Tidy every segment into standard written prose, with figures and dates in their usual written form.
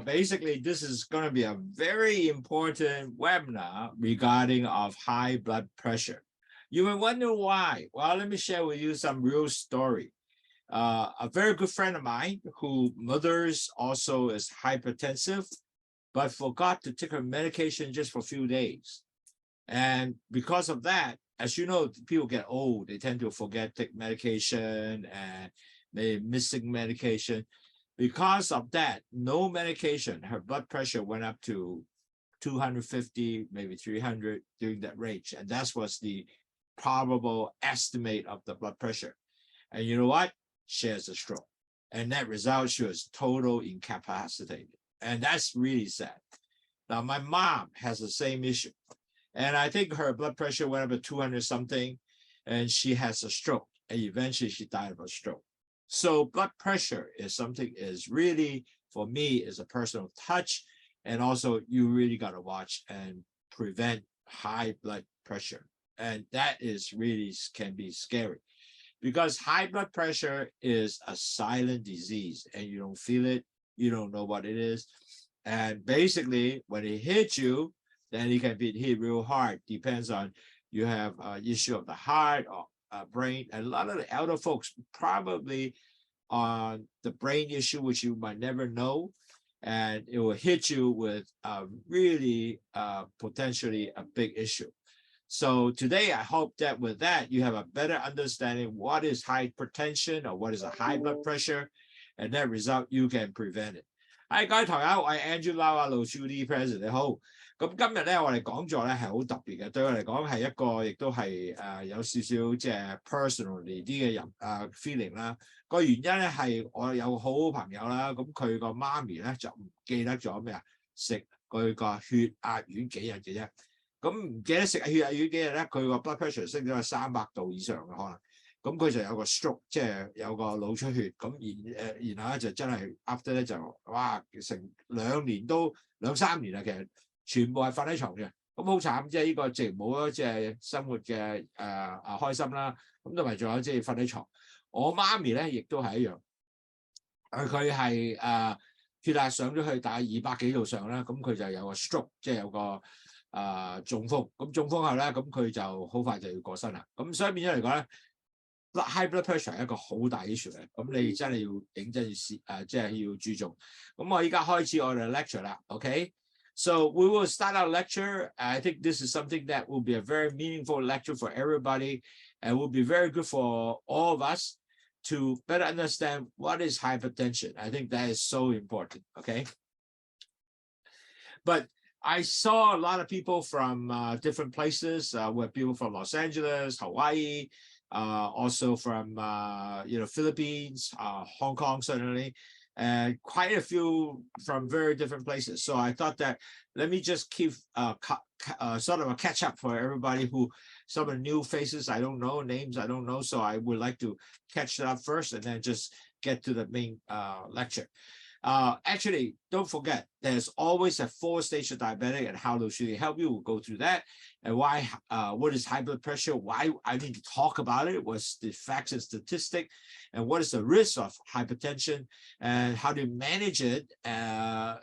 basically, this is going to be a very important webinar regarding of high blood pressure. You may wonder why. Well, let me share with you some real story. A very good friend of mine who mother's also is hypertensive, but forgot to take her medication just for a few days. And because of that, as you know, people get old, they tend to forget to take medication and they missing medication. Because of that, no medication, her blood pressure went up to 250, maybe 300 during that range. And that was the probable estimate of the blood pressure. And you know what? She has a stroke. And that result, she was total incapacitated. And that's really sad. Now, my mom has the same issue. And I think her blood pressure went up to 200 something, and she has a stroke. And eventually she died of a stroke. So blood pressure is something is really, for me, is a personal touch. And also you really got to watch and prevent high blood pressure. And that is really can be scary because high blood pressure is a silent disease and you don't feel it. You don't know what it is. And basically when it hits you, then it can be hit real hard. Depends on you have an issue of the heart or brain. And a lot of the elder folks probably on the brain issue, which you might never know. And it will hit you with really potentially a big issue. So today, I hope that with that, you have a better understanding what is hypertension or what is a high blood pressure. And that result, you can prevent it. Hi， 各位朋友，我係 Andrew Lau 啊，LOWSUTEA President 你好。咁今日咧，我哋講座咧係好特別嘅，對我嚟講係一個，亦都係有少少即係 personally 啲嘅人feeling 啦。個原因咧係我有好好朋友啦，咁佢個媽咪咧就唔記得咗咩啊，食佢個血壓丸幾日嘅啫。咁唔記得食血壓丸幾日咧，佢個 blood pressure 升咗300度以上嘅可能。咁佢就有個 stroke， 即係有個腦出血，咁然後咧就真係 after 咧就哇成2年都2、3年啦，其實全部係瞓喺床嘅，咁好慘，即係呢個直冇咗即係生活嘅開心啦，咁同埋仲有即係瞓喺床。我媽咪咧亦都係一樣，佢係血壓上咗去大概200幾度上啦，咁佢就有個 stroke， 即係有個中風，咁中風後咧咁佢就好快就要過身啦，咁所以變咗嚟講咧。High blood pressure 係一個好大 issue 嘅，咁你真係要認真即係要注重。咁我依家開始我哋 lecture 啦 ，OK？ So we will start our lecture. I think this is something that will be a very meaningful lecture for everybody and will be very good for all of us to better understand what is hypertension. I think that is so important, okay? But I saw a lot of people from different places, with people from Los Angeles, Hawaii, also from Philippines, Hong Kong certainly, and quite a few from very different places. So I thought that let me just keep sort of a catch up for everybody who some of the new faces I don't know, names I don't know. So I would like to catch that up first and then just get to the main lecture. Actually, don't forget, there's always a 4-stage of diabetic and how LOWSUTEA help you. We'll go through that and why, what is high blood pressure, why I need to talk about it, what's the facts and statistic, and what is the risk of hypertension and how to manage it,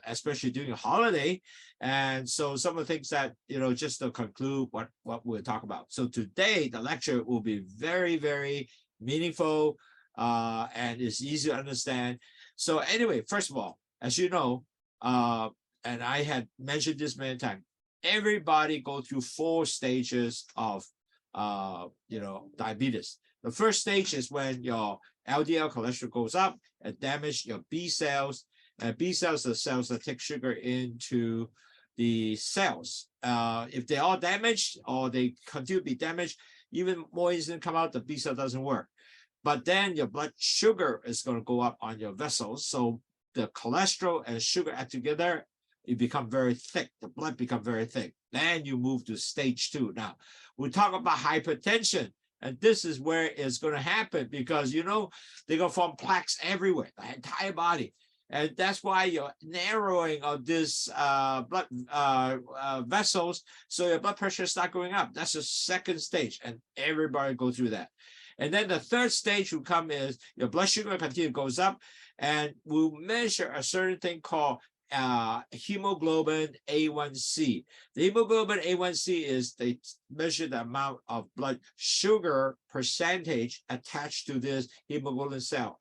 especially during a holiday. And so some of the things that, just to conclude what we'll talk about. So today, the lecture will be very, very meaningful and it's easy to understand. So anyway, first of all, as you know, and I had mentioned this many times, everybody go through 4 stages of, diabetes. The first stage is when your LDL cholesterol goes up and damage your B cells. And B cells are cells that take sugar into the cells. If they're all damaged or they continue to be damaged, even more insulin come out, the B cell doesn't work. But then your blood sugar is going to go up on your vessels. So the cholesterol and sugar add together, it become very thick. The blood become very thick. Then you move to stage 2. Now, we talk about hypertension. And this is where it's going to happen because, they're going to form plaques everywhere, the entire body. And that's why you're narrowing of this blood vessels. So your blood pressure start going up. That's the second stage. And everybody go through that. And then the third stage will come is your blood sugar continue goes up, and we'll measure a certain thing called hemoglobin A1C. The hemoglobin A1C is they measure the amount of blood sugar percentage attached to this hemoglobin cell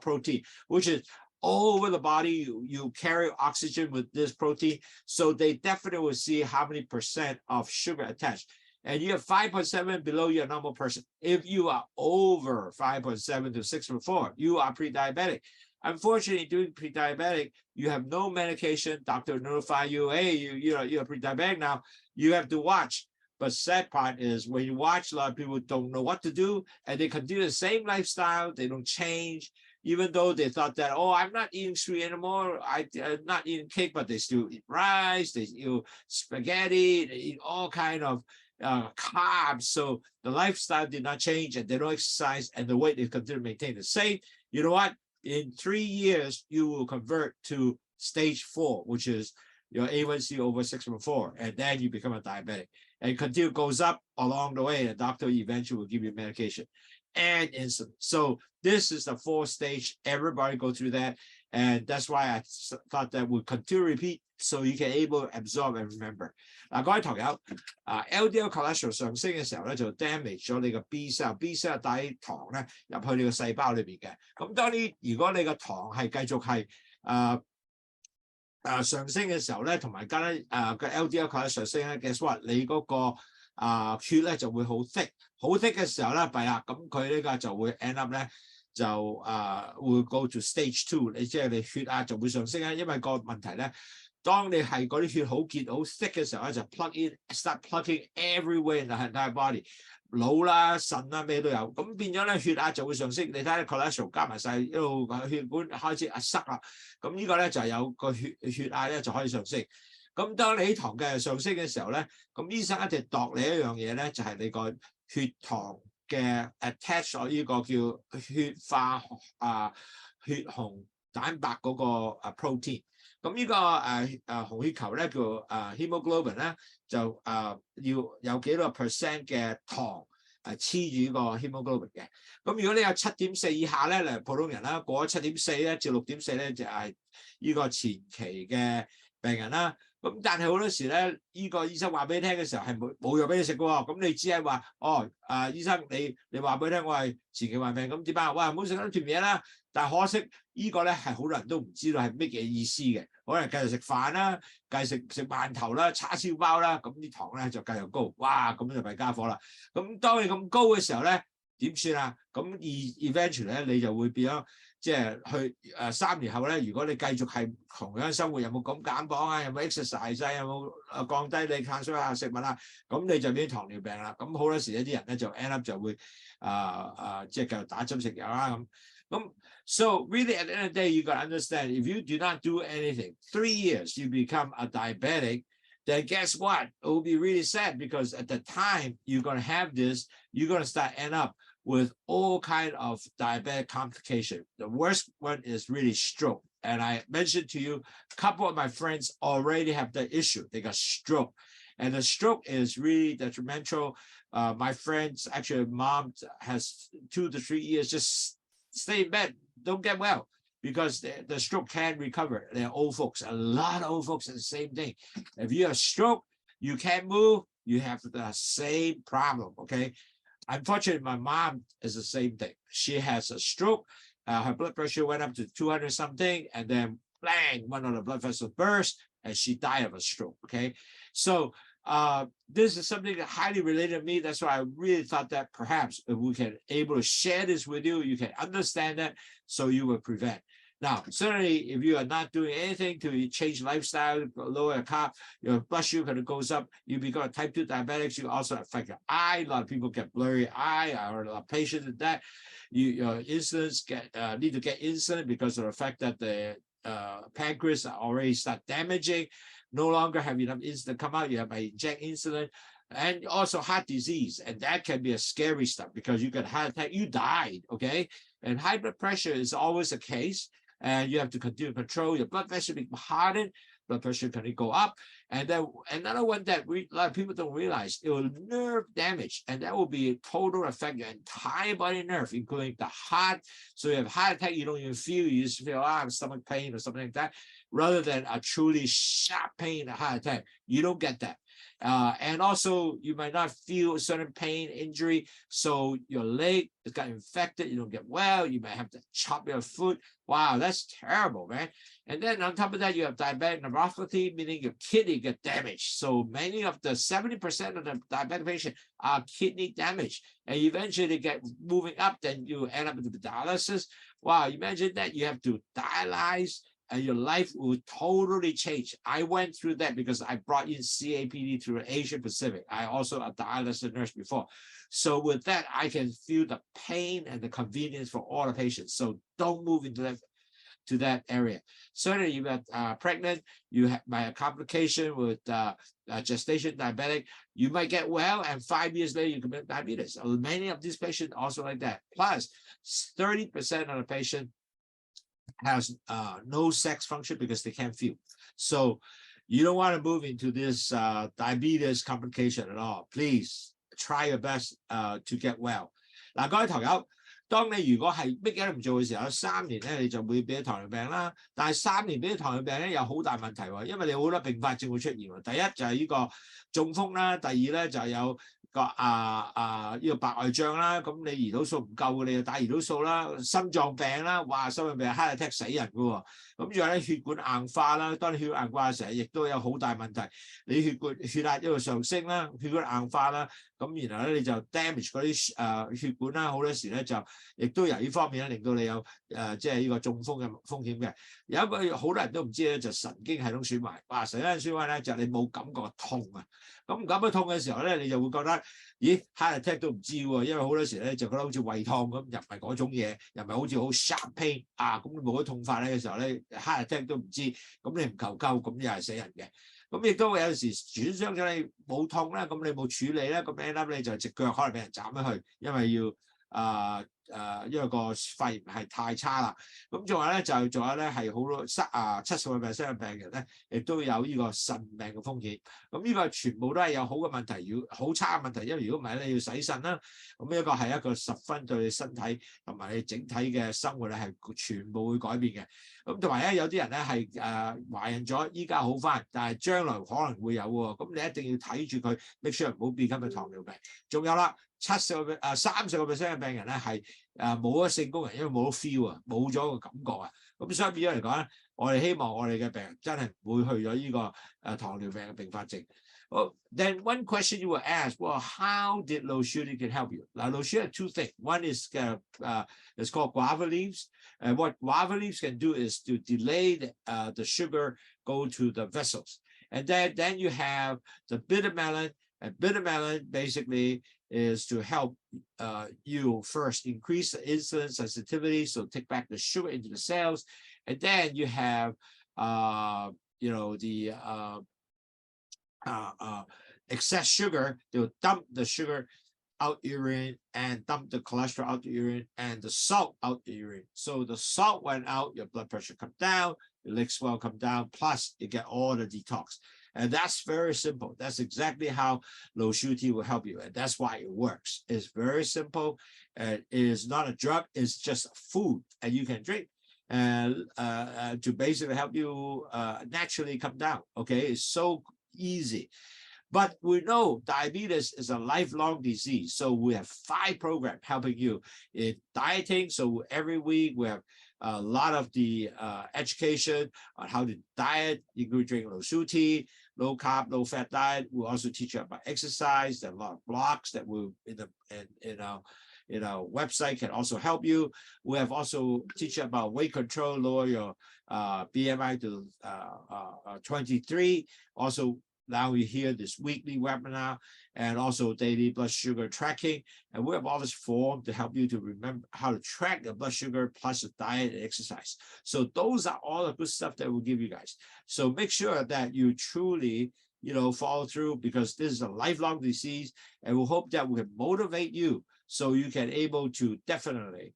protein, which is all over the body. You carry oxygen with this protein, so they definitely will see how many percent of sugar attached. And you have 5.7 below your normal person. If you are over 5.7 to 6.4, you are pre-diabetic. Unfortunately, during pre-diabetic, you have no medication. Doctor will notify you, hey, you're pre-diabetic now. You have to watch. But sad part is when you watch, a lot of people don't know what to do, and they continue the same lifestyle. They don't change, even though they thought that, oh, I'm not eating sweet anymore. I'm not eating cake, but they still eat rice. They eat spaghetti. They eat all kind of carbs. So the lifestyle did not change, and they don't exercise, and the weight they continue to maintain the same. You know what? In 3 years, you will convert to stage 4, which is your A1C over 6.4, and then you become a diabetic. And continue goes up along the way, and the doctor eventually will give you medication and insulin. So this is the 4th stage. Everybody go through that, and that's why I thought that would continue to repeat, so you can able to absorb and remember. 嗱，各位朋友，LDL cholesterol 上升嘅時候咧，就 damage 咗你個 B cell，B cell 帶糖咧入去你個細胞裏邊嘅。咁當然，如果你個糖係繼續係上升嘅時候咧，同埋加咧個 LDL cholesterol 上升咧 ，guess what？ 你嗰個血咧就會好 thick， 好 thick 嘅時候咧，弊啦，咁佢呢個就會 end up 咧。就會 go to stage 2， 你即係你血壓就會上升啦，因為個問題咧，當你係嗰啲血好結好 thick 嘅時候咧，就 start plugging everywhere in the entire body， 腦啦、腎啦咩都有，咁變咗咧血壓就會上升。你睇下 cholesterol 加埋晒一路血管開始塞啦，咁呢個咧就有個血壓咧就可以上升。咁當你糖嘅上升嘅時候咧，咁醫生一定度你一樣嘢咧，就係你個血糖嘅 attach 咗呢個叫血化血紅蛋白嗰個protein。咁呢個紅血球咧叫hemoglobin 咧，就要有幾多個 percent 嘅糖黐住呢個 hemoglobin 嘅。咁如果你有 7.4 以下咧，例如普通人啦，過咗 7.4 咧至 6.4 咧就係呢個前期嘅病人啦。咁但係好多時咧，呢個醫生話俾你聽嘅時候係冇藥俾你食嘅喎，咁你只係話醫生你話俾你聽我係前期患病，咁點辦？哇，唔好食嗰啲甜嘢啦！但係可惜呢個咧係好多人都唔知道係乜嘢意思嘅，可能繼續食飯啦，繼續食饅頭啦、叉燒包啦，咁啲糖咧就繼續高，哇！咁就弊家伙啦。咁當你咁高嘅時候咧，點算啊？咁eventually 咧你就會變咗。即係去3年後咧，如果你繼續係同樣生活，有冇咁減磅啊？有冇 exercise 啊？有冇降低你碳水化合物食物啊？咁你就變糖尿病啦。咁好多時一啲人咧就 end up 就會即係繼續打針食藥啦咁。So really at the end of the day, you got to understand if you do not do anything, 3 years you become a diabetic, then guess what? It will be really sad because at the time you're going to have this, you're going to start end up with all kind of diabetic complication. The worst one is really stroke. And I mentioned to you, a couple of my friends already have the issue. They got stroke. And the stroke is really detrimental. My friends, actually, mom has 2 to 3 years, just stay in bed, don't get well, because the stroke can recover. They're old folks. A lot of old folks are the same thing. If you have stroke, you can't move, you have the same problem, okay? Unfortunately, my mom is the same thing. She has a stroke. Her blood pressure went up to 200 something, and then bang, one of the blood vessels burst, and she died of a stroke. Okay, so this is something that highly related to me. That's why I really thought that perhaps if we can able to share this with you, you can understand that, so you will prevent. Now, certainly, if you are not doing anything to change lifestyle, lower carb, your blood sugar goes up, you become a type 2 diabetics, you also affect your eye. A lot of people get blurry eye, or a lot of patients with that. Your insulins need to get insulin because of the fact that the pancreas already start damaging. No longer have enough insulin come out, you have to inject insulin. And also heart disease, and that can be a scary stuff because you get heart attack, you died, okay? And high blood pressure is always the case. And you have to continue to control your blood vessel, become hardened. blood pressure can go up. And then another one that a lot of people don't realize, it will nerve damage, and that will be a total affect your entire body nerve, including the heart. So you have heart attack, you don't even feel, you just feel stomach pain or something like that, rather than a truly sharp pain, a heart attack. You don't get that. And also you might not feel a certain pain, injury. So your leg has got infected, you don't get well, you might have to chop your foot. Wow, that's terrible, man. And then on top of that, you have diabetic nephropathy, meaning your kidney get damaged. So many of the 70% of the diabetic patients are kidney damaged. And eventually they get moving up, then you end up with dialysis. Wow, imagine that you have to dialyze, and your life will totally change. I went through that because I brought in CAPD through Asia Pacific. I also a dialysis nurse before. So with that, I can feel the pain and the convenience for all the patients. So don't move into that area. Certainly you got pregnant, you might have complication with gestation diabetic, you might get well, and 5 years later you commit diabetes. Many of these patients also like that. Plus 30% of the patient has no sex function because they can't feel. So you don't want to move into this diabetes complication at all. Please try your best to get well. 嗱，各位朋友，當你如果係乜嘢都唔做嘅時候，3年咧你就會俾糖尿病啦。但係3年俾糖尿病咧有好大問題喎，因為你好多併發症會出現喎。第一就係呢個中風啦，第二咧就係有個呢個白內障啦，咁你胰島素唔夠嘅，你就打胰島素啦，心臟病啦，哇，心臟病 heart attack 死人嘅喎，咁仲有咧血管硬化啦，當你血管硬化嘅時候，亦都有好大問題，你血壓一路上升啦，血管硬化啦，咁然後咧你就 damage 嗰啲血管啦，好多時咧就亦都由呢方面咧令到你有即係呢個中風嘅風險嘅。有一個好多人都唔知咧，就神經系統損壞，哇！神經損壞咧就你冇感覺痛啊。咁感覺痛嘅時候咧，你就會覺得，咦 heart attack 都唔知喎，因為好多時咧就覺得好似胃痛咁，又唔係嗰種嘢，又唔係好似好 sharp pain 啊，咁你冇咗痛法咧嘅時候咧 heart attack 都唔知，咁你唔求救，咁又係死人嘅。咁亦都會有時損傷咗你冇痛啦，咁你冇處理咧，咁 end up 你就隻腳可能俾人斬咗去，因為要因為個肺係太差啦。咁仲有咧仲有咧係好多70% 嘅病人咧，亦都有呢個腎病嘅風險。咁呢個全部都係有好嘅問題，要好差嘅問題，因為如果唔係咧，你要洗腎啦。咁呢個係一個十分對你身體同埋你整體嘅生活咧係全部會改變嘅。咁同埋咧有啲人咧係懷孕咗，依家好翻，但係將來可能會有喎。咁你一定要睇住佢 ，make sure 唔好變緊個糖尿病。仲有啦。30% 嘅病人咧係冇咗性功能，因為冇咗 feel 啊，冇咗個感覺啊。咁所以變咗嚟講咧，我哋希望我哋嘅病人真係唔會去咗呢個糖尿病嘅併發症。Well, then one question you will ask, well, how did LOWSUTEA can help you? Now, LOWSUTEA has two things. One is it's called guava leaves. And what guava leaves can do is to delay the sugar go to the vessels. And then you have the bitter melon. And bitter melon basically is to help you first increase the insulin sensitivity, so take back the sugar into the cells, and then you have the excess sugar. They'll dump the sugar out urine and dump the cholesterol out the urine and the salt out the urine. So the salt went out, your blood pressure come down, your leg swell come down, plus you get all the detox. And that's very simple. That's exactly how LOWSUTEA will help you. And that's why it works. It's very simple. It is not a drug. It's just food. And you can drink to basically help you naturally come down. Okay, it's so easy. But we know diabetes is a lifelong disease. So we have 5 programs helping you in dieting. So every week we have a lot of the education on how to diet. You could drink LOWSUTEA, low carb, low fat diet. We'll also teach you about exercise. There are a lot of blogs that will in our website can also help you. We have also teach you about weight control, lower your BMI to 23. Also, now you hear this weekly webinar and also daily blood sugar tracking. And we have all this form to help you to remember how to track the blood sugar plus the diet and exercise. So those are all the good stuff that we'll give you guys. So make sure that you truly, follow through, because this is a lifelong disease, and we hope that we can motivate you so you can able to definitely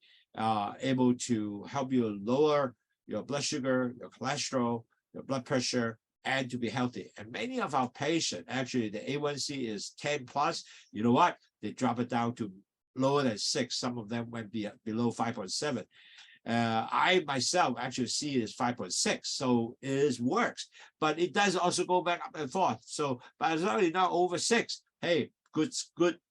able to help you lower your blood sugar, your cholesterol, your blood pressure, and to be healthy. And many of our patients, actually, the A1C is 10 plus. You know what? They drop it down to lower than 6. Some of them went below 5.7. I myself actually see it as 5.6, so it works, but it does also go back up and forth. So, but as long as it's not over 6, hey, good.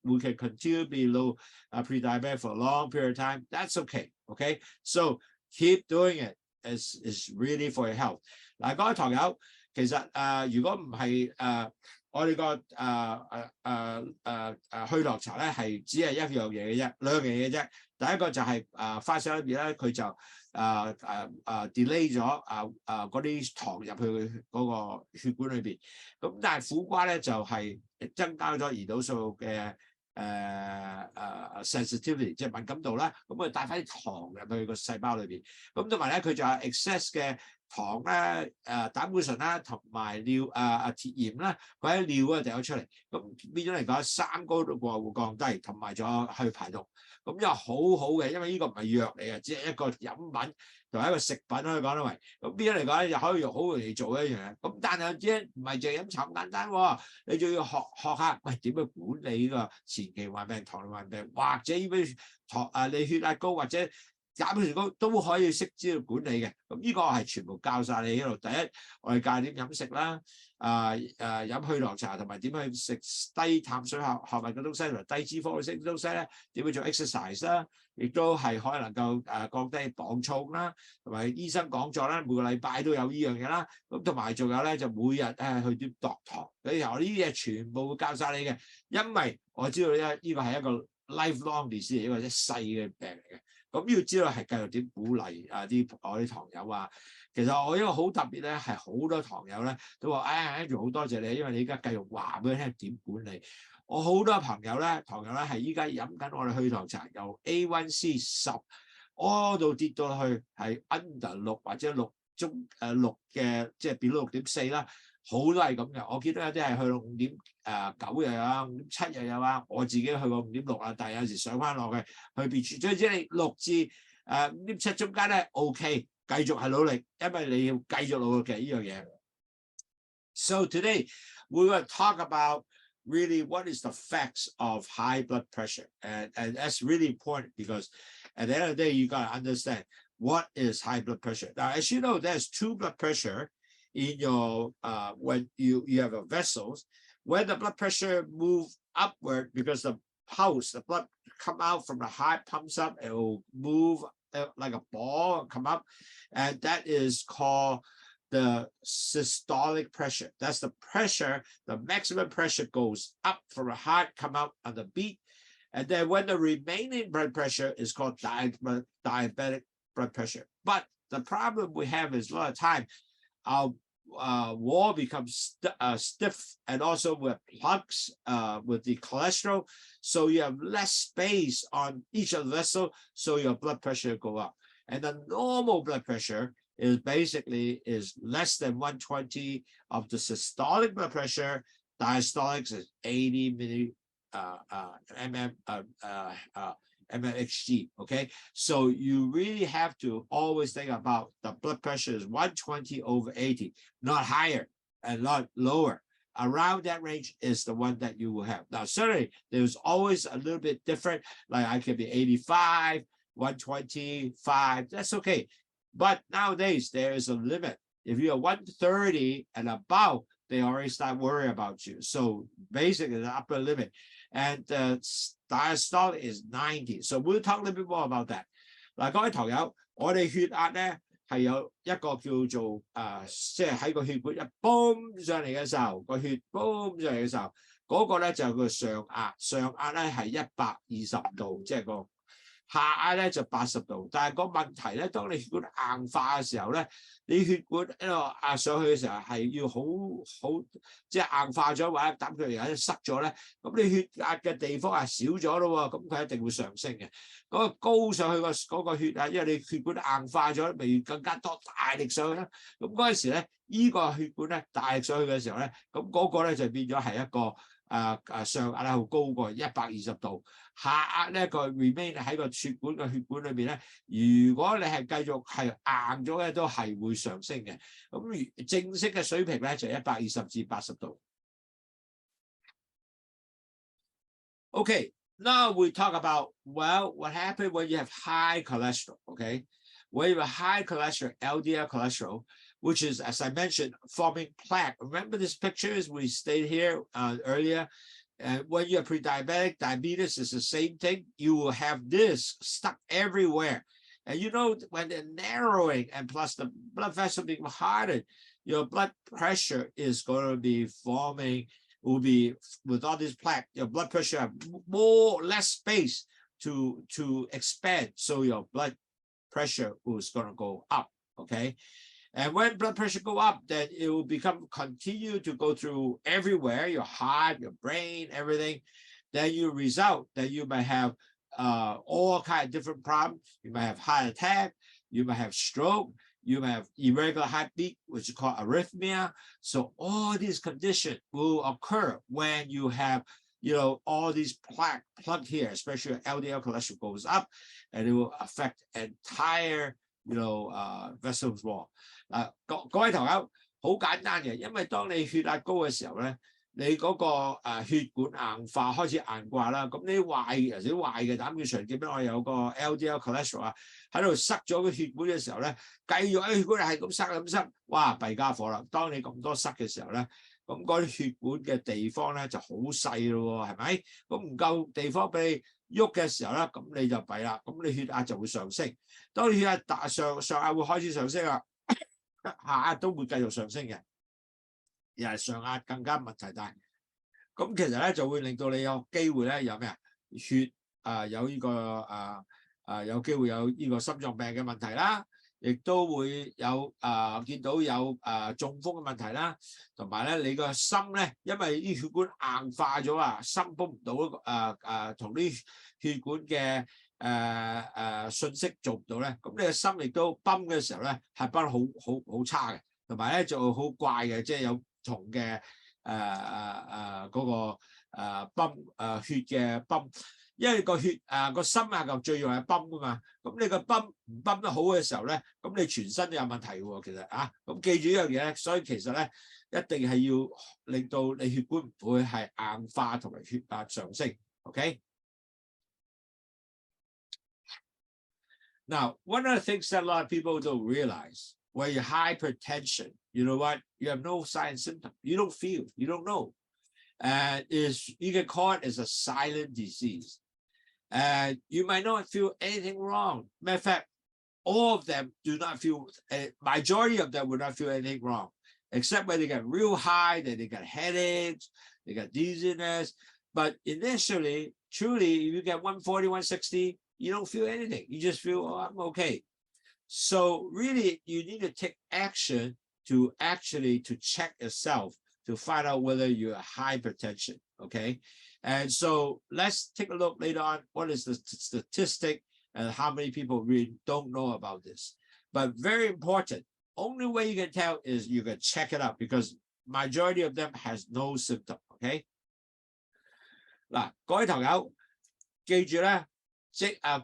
We can continue to be low pre-diabetic for a long period of time. That's okay. Okay, so keep doing it. Is really for your health. 嗱，各位堂友，其實如果唔係我哋個去落茶咧，係只係一樣嘢嘅啫，兩樣嘢嘅啫。第一個就係花生裏邊咧，佢就delay 咗嗰啲糖入去嗰個血管裏邊。咁但係苦瓜咧就係增加咗胰島素嘅sensitivity， 即係敏感度啦。咁佢帶翻啲糖入去個細胞裏邊。咁同埋咧，佢就係 excess 嘅糖咧、膽固醇啦，同埋鐵鹽啦，佢喺尿嗰度掉咗出嚟。咁變咗嚟講，三高都會降低，同埋仲有去排毒。咁又好好嘅，因為呢個唔係藥嚟嘅，只係一個飲品同埋一個食品可以講得為。咁變咗嚟講咧，又可以好容易做一樣嘢。咁但係啫，唔係淨係飲茶咁簡單喎，你仲要學下，喂點去管理呢個前期患病、糖尿患病，或者你血壓高或者膽固醇高都可以識知道管理嘅。咁呢個係全部教晒你喺度。第一，我哋教點飲食啦。飲去糖茶同埋點去食低碳水化合物嘅東西，同埋低脂肪嘅東西咧，點去做 exercise 啦，亦都係可能夠降低磅重啦，同埋醫生講座啦，每個禮拜都有呢樣嘢啦。咁同埋仲有咧，就每日去點度糖，你由呢啲嘢全部會教晒你嘅，因為我知道咧呢個係一個 lifelong disease， 一個一世嘅病嚟嘅。咁要知道係繼續點鼓勵我啲堂友啊。其實我一個好特別咧，係好多堂友咧都話，Andrew 好多謝你，因為你而家繼續話俾佢聽點管理。我好多堂友咧係依家飲緊我哋去糖茶，由 A1C 10到跌到去係 under 6或者6嘅，即係變到6.4啦，好多係咁嘅。我見到有啲係去到5.9又有5.7又有啊，我自己去過5.6啊，但係有時上翻落去別處，總之你6至5.7中間咧 OK。繼續係努力，因為你要繼續努力嘅呢樣嘢。So today we're going to talk about really what is the effects of high blood pressure, and that's really important because at the end of the day you got to understand what is high blood pressure. Now, as you know, there's 2 blood pressure in your when you have a vessels. When the blood pressure move upward because the blood come out from the heart, pumps up, it will move like a ball come up, and that is called the systolic pressure. That's the pressure, the maximum pressure goes up from the heart, come out on the beat. And then when the remaining blood pressure is called diabetic blood pressure. But the problem we have is a lot of time our wall becomes stiff, and also with plugs with the cholesterol, so you have less space on each of the vessels, so your blood pressure go up. And the normal blood pressure is basically less than 120 of the systolic blood pressure. Diastolic is 80 mmHg. Okay, so you really have to always think about the blood pressure is 120 over 80, not higher and not lower. Around that range is the one that you will have. Now, certainly there's always a little bit different, like I could be 85, 125, that's okay. But nowadays there is a limit. If you're 130 and above, they already start worrying about you. So basically the upper limit. And diastolic is 90. So we'll talk a little bit more about that. 嗱，各位堂友，我哋血壓咧係有一個叫做即係喺個血管一泵上嚟嘅時候，個血泵上嚟嘅時候，嗰個咧就叫上壓，上壓咧係120度，即係個下壓咧就80度。但係個問題咧，當你血管硬化嘅時候咧，你血管一路壓上去嘅時候係要好即係硬化咗或者膽佢而家塞咗咧，咁你血壓嘅地方係少咗咯喎，咁佢一定會上升嘅。嗰個高上去嗰個血壓，因為你血管硬化咗，咪更加多大力上去啦。咁嗰陣時咧，呢個血管咧大力上去嘅時候咧，咁嗰個咧就變咗係一個上壓咧好高過120度，下壓咧個 remain 喺個血管裏邊咧，如果你係繼續係硬咗嘅，都係會上升嘅。咁正式嘅水平咧就120至80度。Okay, now we talk about, well, what happened when you have high cholesterol, okay? When you have high cholesterol, LDL cholesterol, which is, as I mentioned, forming plaque. Remember this picture as we stated here earlier? When you're pre-diabetic, diabetes is the same thing. You will have this stuck everywhere. And you know, when they're narrowing and plus the blood vessel being hardened, your blood pressure is going to be forming, will be with all this plaque, your blood pressure have less space to expand. So your blood pressure is going to go up, okay? And when blood pressure go up, then it will continue to go through everywhere, your heart, your brain, everything. Then you result that you might have all kinds of different problems. You might have heart attack, you might have stroke, you might have irregular heartbeat, which is called arrhythmia. So all these conditions will occur when you have, you know, all these plaque plugged here, especially LDL cholesterol goes up, and it will affect entire, you know, vessels wall. 各位朋友，好簡單嘅，因為當你血壓高嘅時候咧，你嗰個血管硬化開始硬掛啦，咁你尤其壞嘅膽固醇記唔記得我有個 LDL cholesterol 喺度塞咗個血管嘅時候咧，繼續喺血管係咁塞，哇弊家伙啦！當你咁多塞嘅時候咧，咁嗰啲血管嘅地方咧就好細咯喎，係咪？咁唔夠地方俾你喐嘅時候咧，咁你就弊啦，咁你血壓就會上升。當你血壓上壓會開始上升啦。下壓都會繼續上升嘅，又係上壓更加問題大。咁其實咧就會令到你有機會咧有咩血有呢個有機會有呢個心臟病嘅問題啦，亦都會有見到有中風嘅問題啦，同埋咧你個心咧因為啲血管硬化咗啊，心泵唔到同啲血管嘅信息做唔到咧，咁你嘅心亦都泵嘅時候咧係泵得好差嘅，同埋咧就好怪嘅，即係有同嘅嗰個泵血嘅泵，因為個血個心就最用係泵噶嘛，咁你個泵唔泵得好嘅時候咧，咁你全身都有問題喎，其實咁記住呢樣嘢咧，所以其實咧一定係要令到你血管唔會係硬化同埋血壓上升 ，OK？ Now, one of the things that a lot of people don't realize, when you're hypertension, you know what? You have no sign and symptom. You don't feel, you don't know. And you can call it as a silent disease. And you might not feel anything wrong. Matter of fact, all of them do not feel, majority of them will not feel anything wrong, except when they get real high, then they get headaches, they get dizziness. But initially, truly, if you get 140, 160, you don't feel anything. You just feel, oh, I'm okay. So really, you need to take action to check yourself to find out whether you're hypertension, okay? And so let's take a look later on, what is the statistic and how many people really don't know about this. But very important, only way you can tell is you can check it out because majority of them has no symptom, okay? 嗱，各位朋友，記住咧，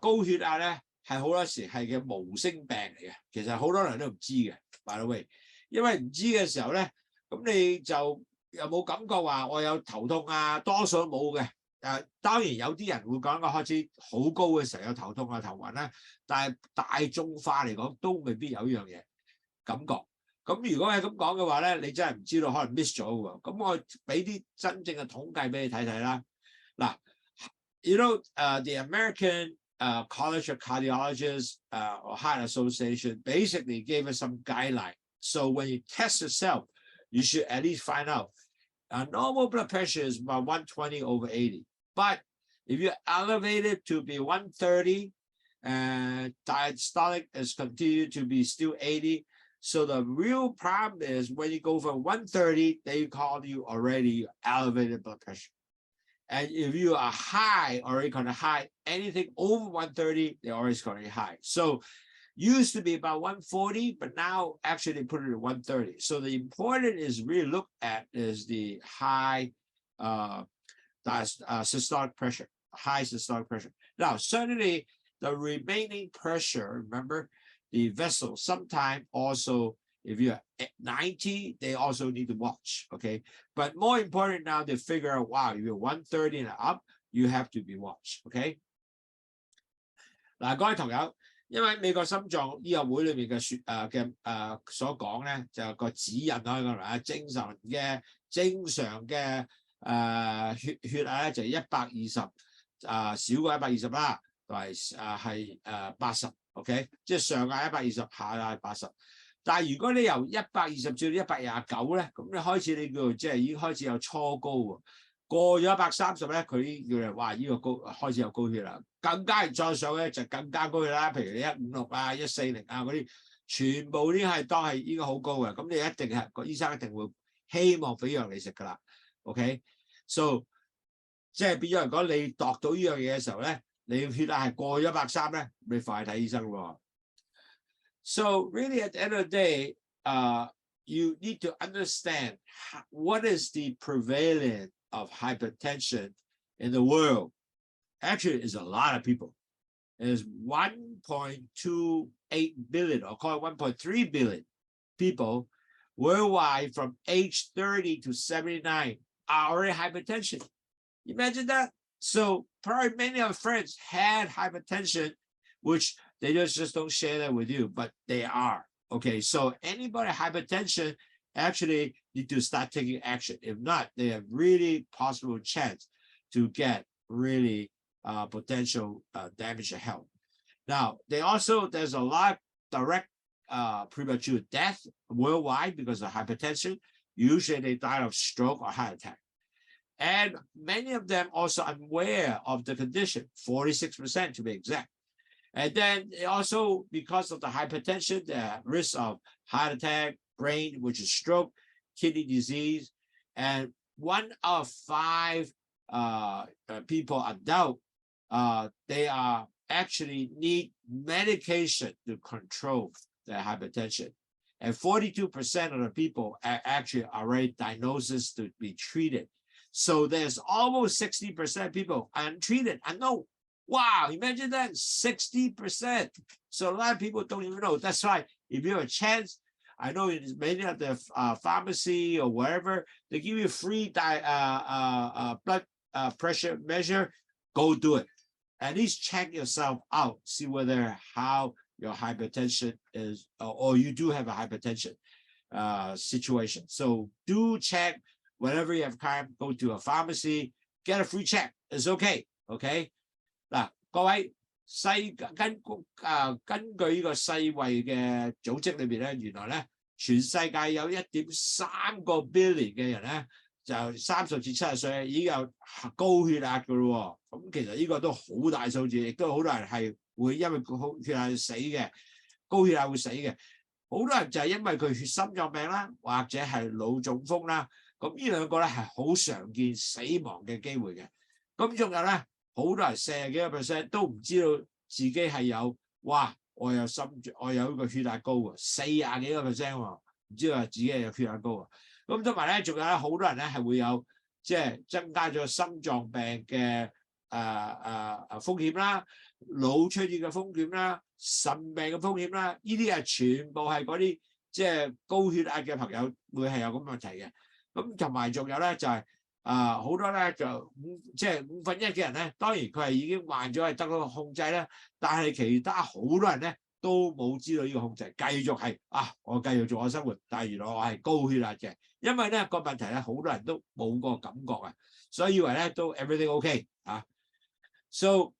高血壓咧係好多時係嘅無聲病嚟嘅，其實好多人都唔知嘅 ，by the way， 因為唔知嘅時候咧，咁你就有冇感覺話我有頭痛啊？多數都冇嘅。當然有啲人會講個開始好高嘅時候有頭痛啊、頭暈啦，但係大眾化嚟講都未必有呢樣嘢感覺。咁如果係咁講嘅話咧，你真係唔知道，可能 miss 咗喎。咁我俾啲真正嘅統計俾你睇睇啦。嗱 ，you know, the American College of Cardiologists or Heart Association basically gave us some guidelines. So when you test yourself, you should at least find out. Normal blood pressure is about 120 over 80. But if you elevate it to be 130, and diastolic is continued to be still 80. So the real problem is when you go from 130, they call you already elevated blood pressure. And if you are high, already kind of high, anything over 130, they're always going to be high. So used to be about 140, but now actually they put it at 130. So the important is really look at is the high systolic pressure, high systolic pressure. Now, certainly the remaining pressure, remember, the vessel, sometimes also, if you're at 90, they also need to watch, okay? But more important now, they figure out, wow, if you're 130 and up, you have to be watched, okay? 嗱，各位同友，因為美國心臟醫學會裏面嘅所講咧，就有個指引可以講啦，正常嘅血壓咧就120少過120啦，同埋係80 ，OK， 即係上壓120，下壓80。但係如果你由120至到129咧，咁你開始你叫即係已經開始有初高喎。過咗130咧，佢已經叫你哇！呢個高開始有高血啦，更加再上咧就更加高血啦。譬如你156啊、140啊嗰啲，全部呢係當係應該好高嘅。咁你一定係個醫生一定會希望俾藥你食㗎啦。OK，so 即係變咗嚟講，你度到呢樣嘢嘅時候咧，你血壓係過咗130咧，你快睇醫生喎。So really at the end of the day, you need to understand what is the prevalent of hypertension in the world. Actually, it's a lot of people. There's 1.28 billion, or call it 1.3 billion people worldwide from age 30 to 79 are already hypertension. Imagine that. So probably many of our friends had hypertension, which they just don't share that with you, but they are. Okay, so anybody hypertension actually need to start taking action. If not, they have really possible chance to get really potential damage to health. Now, there's a lot of direct premature death worldwide because of hypertension. Usually they die of stroke or heart attack. And many of them also unaware of the condition, 46% to be exact. And then also because of the hypertension, the risk of heart attack, brain, which is stroke, kidney disease, and 1 of 5 people, adult, they are actually need medication to control their hypertension. And 42% of the people are actually already diagnosed to be treated. So there's almost 60% people untreated. I know. Wow, imagine that, 60%. So a lot of people don't even know. That's why if you have a chance, I know in many of the pharmacy or wherever, they give you free blood pressure measure, go do it. At least check yourself out, see whether how your hypertension is, or you do have a hypertension situation. So do check whenever you have time, go to a pharmacy, get a free check. It's okay, okay? 嗱，各位根據呢個世衛嘅組織裏邊咧，原來咧全世界有1.3個 billion 嘅人咧，就30至70歲已經有高血壓嘅咯喎。咁其實呢個都好大數字，亦都好多人係會因為高血壓死嘅，高血壓會死嘅。好多人就係因為佢心臟病啦，或者係腦中風啦。咁呢兩個咧係好常見死亡嘅機會嘅。咁仲有咧。好多人40幾個%都唔知道自己係有，哇！我有呢個血壓高喎，40幾個%喎，唔知道自己係有血壓高喎。咁同埋咧，仲有好多人咧係會有即係增加咗心臟病嘅風險啦、腦出血嘅風險啦、腎病嘅風險啦，呢啲係全部係嗰啲即係高血壓嘅朋友會係有咁問題嘅。咁同埋仲有咧就係。好多咧就即係1/5嘅人咧，當然佢係已經患咗係得到控制啦，但係其他好多人咧都冇知道呢個控制，繼續係我繼續做我生活，但係原來我係高血壓嘅，因為咧個問題咧好多人都冇個感覺啊，所以以為咧都 everything okay 啊。So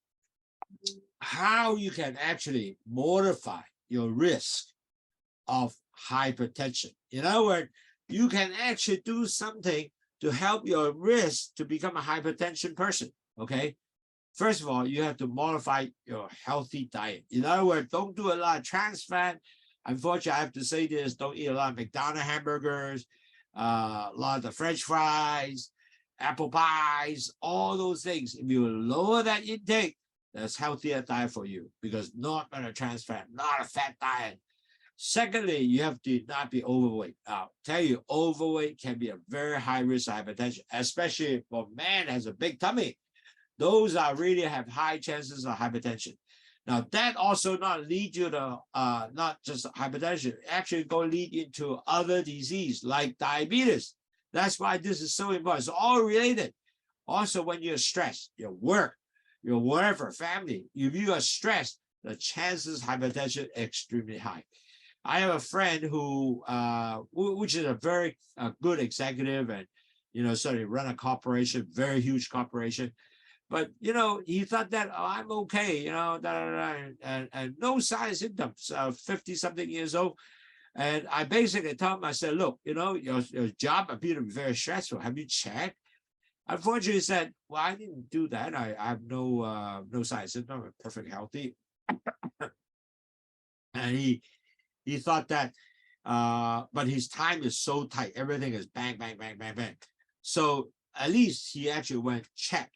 how you can actually modify your risk of hypertension? In other words, you can actually do something to help your risk to become a hypertension person, okay? First of all, you have to modify your healthy diet. In other words, don't do a lot of trans fat. Unfortunately, I have to say this, don't eat a lot of McDonald's hamburgers, a lot of the French fries, apple pies, all those things. If you lower that intake, that's healthier diet for you because not a trans fat, not a fat diet. Secondly, you have to not be overweight. I'll tell you, overweight can be a very high risk of hypertension, especially for men has a big tummy. Those are really have high chances of hypertension. Now that also not lead you to not just hypertension, actually go lead into other disease like diabetes. That's why this is so important. It's all related. Also, when you're stressed, your work, your whatever, family, if you are stressed, the chances of hypertension are extremely high. I have a friend who, which is a very good executive and, sort of run a corporation, very huge corporation. But, he thought that, oh, I'm okay, and no signs and symptoms, 50-something years old. And I basically told him, I said, look, your job appeared to be very stressful. Have you checked? Unfortunately, he said, well, I didn't do that. I have no signs and symptoms. I'm perfectly healthy. And he thought that, but his time is so tight. Everything is bang, bang, bang, bang, bang. So at least he actually went check.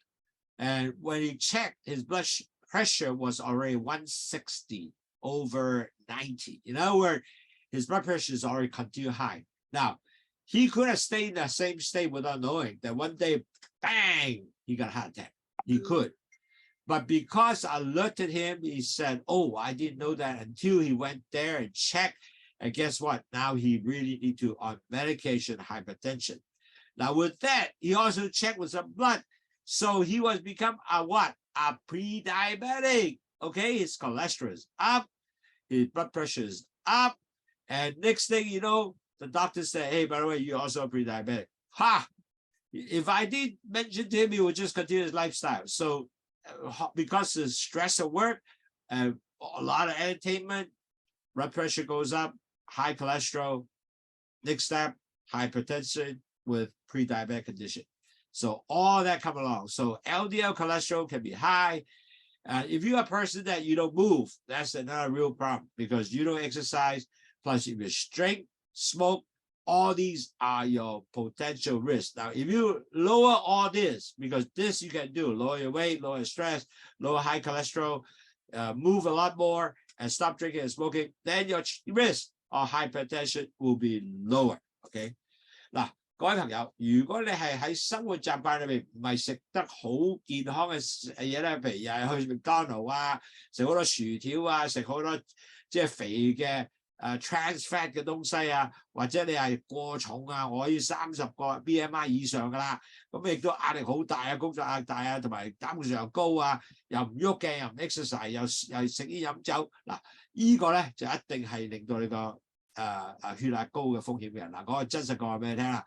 And when he checked, his blood pressure was already 160 over 90. In other words, his blood pressure is already continued high. Now, he could have stayed in the same state without knowing that one day, bang, he got a heart attack. He could. But because I alerted him, he said, oh, I didn't know that until he went there and checked. And guess what? Now he really need to on medication, hypertension. Now with that, he also checked with some blood. So he was become a what? A pre-diabetic. Okay, his cholesterol is up, his blood pressure is up. And next thing you know, the doctor said, hey, by the way, you're also a pre-diabetic. Ha! If I did mention to him, he would just continue his lifestyle. So because of stress at work, a lot of entertainment, blood pressure goes up, high cholesterol, next step, hypertension with pre-diabetic condition. So all that come along. So LDL cholesterol can be high. If you're a person that you don't move, that's another real problem because you don't exercise. Plus, if you drink, smoke, all these are your potential risks. Now, if you lower all this, because this you can do, lower your weight, lower your stress, lower high cholesterol, move a lot more, and stop drinking and smoking, then your risk of hypertension will be lower. Okay? 嗱，各位朋友，如果你係喺生活習慣裏面唔係食得好健康嘅嘢咧，譬如又係去麥當勞啊，食好多薯條啊，食好多即係肥嘅。trans fat 嘅東西啊，或者你係過重啊，我要30個 BMI 以上噶啦，咁亦都壓力好大啊，工作壓力大啊，同埋膽固醇又高啊，又唔喐嘅，又唔 exercise，又食煙飲酒，嗱，呢個咧就一定係令到你個血壓高嘅風險嘅。嗱，講個真實個話俾你聽啦，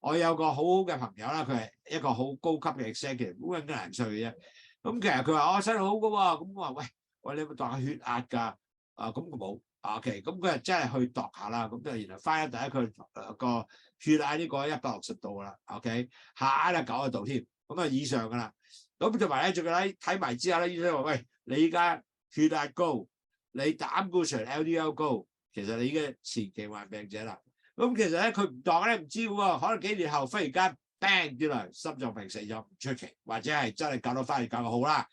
我有個好好嘅朋友啦，佢係一個好高級嘅 executive，好撚歲嘅啫。咁其實佢話我身體好噶喎，咁我話喂，你有冇度下血壓㗎？咁佢冇。OK， 咁佢真係去度下啦，咁就然後翻咗第一佢個血壓呢個160度啦 ，OK， 下壓90度添，咁以上噶啦。咁同埋咧，仲有睇埋之後咧，醫生話：喂，你依家血壓高，你膽固醇 LDL 高，其實你已經前期患病者啦。咁其實咧，佢唔度咧唔知喎，可能幾年後忽然間 bang 啲啦，心臟病死咗唔出奇，或者係真係搞到翻嚟搞到好啦。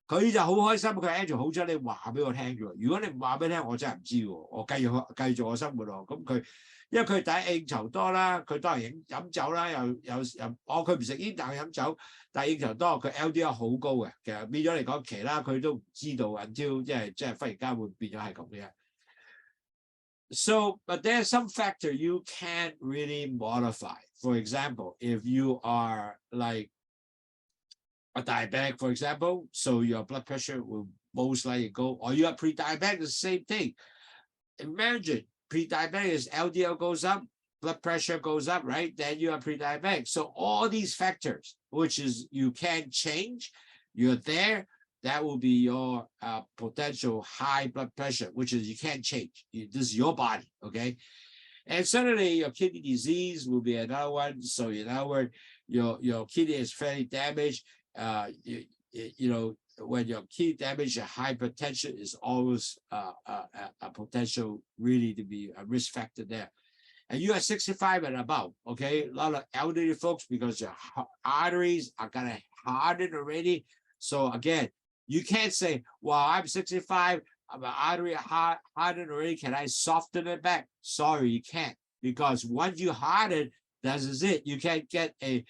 佢就好開心，佢 Andrew 好咗，你話俾我聽啫喎。如果你唔話俾我聽，我真係唔知喎。我繼續我生活喎。咁佢，因為佢第一應酬多啦，佢當然飲酒啦，又佢唔食煙，但係飲酒，但係應酬多，佢 LDL 好高嘅。其實變咗嚟講，其他佢都唔知道 until 即係忽然間會變咗係咁嘅。So, but there's some factor you can't really modify. For example, if you are like a diabetic, for example, so your blood pressure will most likely go, or you are pre-diabetic, the same thing. Imagine pre-diabetic is LDL goes up, blood pressure goes up, right? Then you are pre-diabetic. So all these factors, which is you can't change, you're there, that will be your potential high blood pressure, which is you can't change. This is your body, okay? And certainly your kidney disease will be another one. So in other words, your kidney is fairly damaged. You know, when your kidney damage, your hypertension is always a potential really to be a risk factor there. And you are 65 and above, okay? A lot of elderly folks, because your arteries are kind of hardened already. So again, you can't say, well, I'm 65, my artery hardened already. Can I soften it back? Sorry, you can't, because once you harden, that is it. You can't get a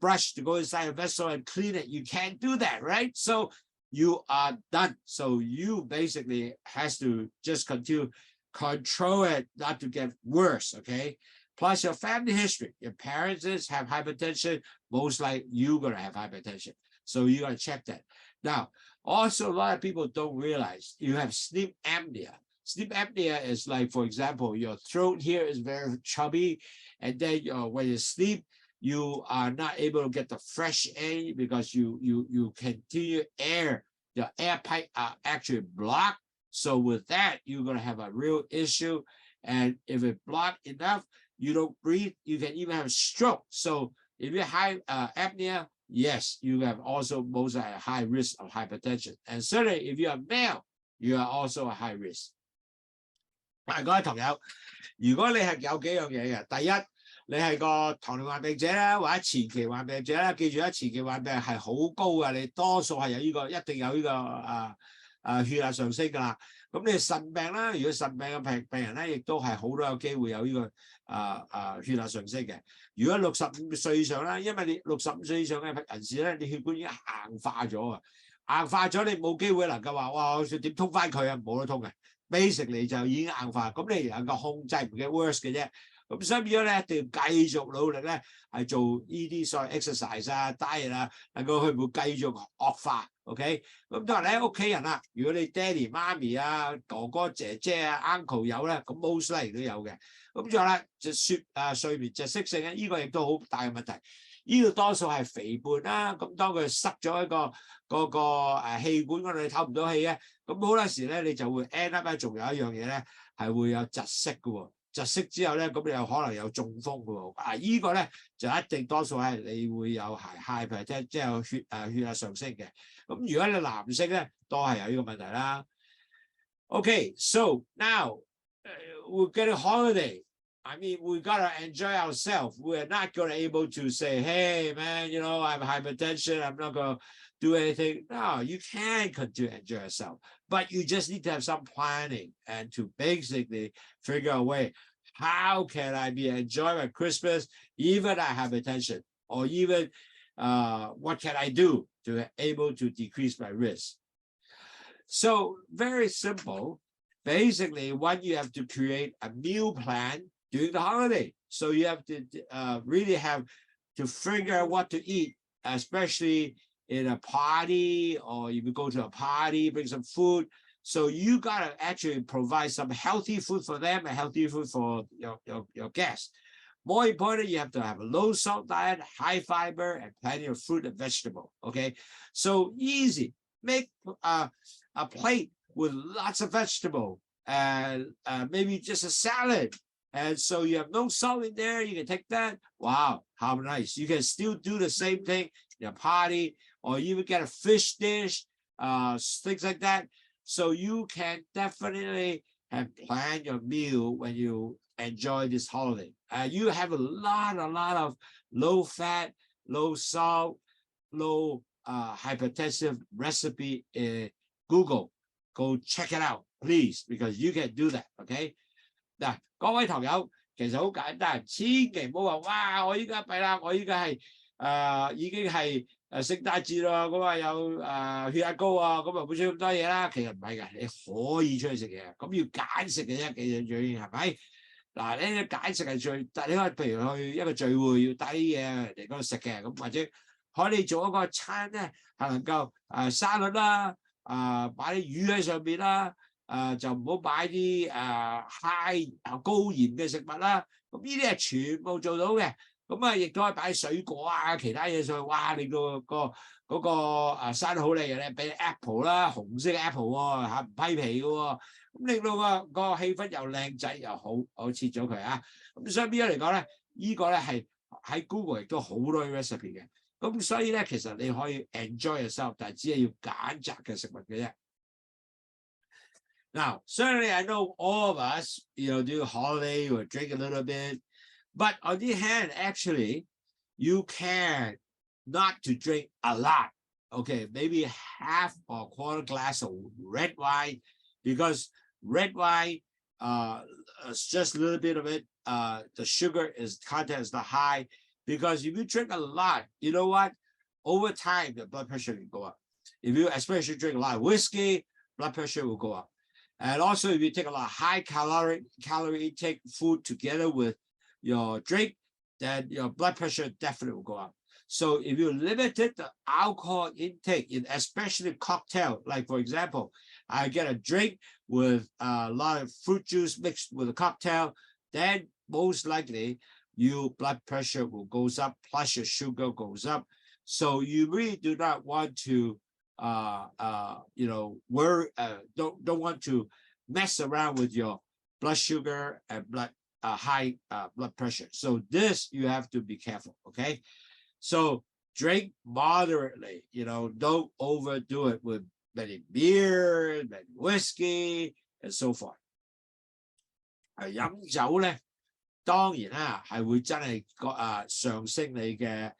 brush to go inside a vessel and clean it. You can't do that, right? So you are done. So you basically has to just continue control it not to get worse, okay? Plus your family history. Your parents have hypertension, most likely you're going to have hypertension. So you got to check that. Now, also a lot of people don't realize you have sleep apnea. Sleep apnea is like, for example, your throat here is very chubby, and then when you sleep, you are not able to get the fresh air because you continue air. The air pipe are actually blocked. So with that, you're going to have a real issue. And if it's blocked enough, you don't breathe, you can even have a stroke. So if you have apnea, yes, you have also most at a high risk of hypertension. And certainly if you are male, you are also a high risk. 各位同友，如果你係有幾樣嘢嘅，第一，你係個糖尿病病者啦，或者前期患病者啦，記住啦，前期患病係好高嘅，你多數係有呢個，一定有呢個血壓上升㗎啦。咁你腎病啦，如果腎病嘅病人咧，亦都係好多有機會有呢個血壓上升嘅。如果65歲以上啦，因為你65歲以上嘅人士咧，你血管已經硬化咗啊，硬化咗你冇機會能夠話哇，我點通翻佢啊，冇得通嘅。Basically 就已經硬化，咁你能夠控制唔嘅 worse 嘅啫。咁所以變咗咧，一定要繼續努力咧，係做呢啲所謂 exercise 啊、diet 啊，能夠佢唔會繼續惡化。OK， 咁當然你屋企人啦，如果你爹哋媽咪啊、哥哥姐姐啊、uncle 有咧，咁 most likely 都有嘅。咁仲有咧，就睡眠窒息症咧，呢個亦都好大嘅問題。呢個多數係肥胖啦，咁當佢塞咗一個氣管嗰度，你透唔到氣咧，咁好多時咧你就會 end up 咧，仲有一樣嘢咧係會有窒息嘅喎，窒息之後咧，咁你有可能有中風嘅喎，依個咧就一定多數係你會有high pressure，即係有血壓上升嘅。咁如果你男性咧，都係有呢個問題啦。Okay, so now we're getting holiday. I mean, we gotta enjoy ourselves. We're not gonna able to say, hey man, you know, I have hypertension, I'm not gonna do anything. No, you can continue to enjoy yourself, but you just need to have some planning and to basically figure out a way, how can I be enjoying my Christmas, even I have hypertension, or even what can I do to be able to decrease my risk? So very simple. Basically, one, you have to create a meal plan during the holiday. So you have to really have to figure out what to eat, especially in a party, or if you go to a party, bring some food. So you gotta actually provide some healthy food for them and healthy food for your guests. More important, you have to have a low salt diet, high fiber, and plenty of fruit and vegetable. Okay, so easy. Make a plate with lots of vegetable and maybe just a salad. And so you have no salt in there. You can take that. Wow, how nice. You can still do the same thing in a party, or even get a fish dish, things like that. So you can definitely plan your meal when you enjoy this holiday. You have a lot of low fat, low salt, low hypertensive recipe in Google. Go check it out, please, because you can do that. Okay. 嗱，各位堂友，其實好簡單，千祈唔好話哇！我依家弊啦，我依家係已經係聖誕節咯，咁啊有血壓高啊，咁啊唔好食咁多嘢啦。其實唔係㗎，你可以出去食嘢，咁要揀食嘅啫，記住係咪？嗱，你揀食係最，但你可以譬如去一個聚會要帶啲嘢嚟嗰度食嘅，咁或者可以做一個餐咧，係能夠沙律啦，擺啲魚喺上邊啦。就唔好擺啲高鹽嘅食物啦，咁呢啲係全部做到嘅，咁啊亦都可以擺水果啊，其他嘢上去，哇！你嗰個生得好靚嘅咧，俾 apple 啦，紅色嘅 apple 喎嚇，唔批皮嘅喎，咁令到個氣氛又靚仔又好，我切咗佢啊，咁所以邊樣嚟講咧？呢個咧係喺 Google 亦都好多 recipe 嘅，咁所以咧其實你可以 enjoy yourself，但係只係要揀擇嘅食物嘅啫。Now, certainly I know all of us, do holiday or drink a little bit, but on the other hand, actually, you can not to drink a lot. Okay, maybe half or quarter glass of red wine because red wine, just a little bit of it, the sugar content is not high. Because if you drink a lot, you know what? Over time, the blood pressure can go up. If you especially drink a lot of whiskey, blood pressure will go up. And also, if you take a lot of high calorie intake food together with your drink, then your blood pressure definitely will go up. So if you limited the alcohol intake, especially cocktail, like for example, I get a drink with a lot of fruit juice mixed with a cocktail, then most likely your blood pressure will goes up, plus your sugar goes up. So you really do not want to worry, don't want to mess around with your blood sugar and high blood pressure. So this you have to be careful. Okay, so drink moderately. Don't overdo it with many beer, many whiskey, and so forth. 飲酒咧，當然啦，係會真係上升你嘅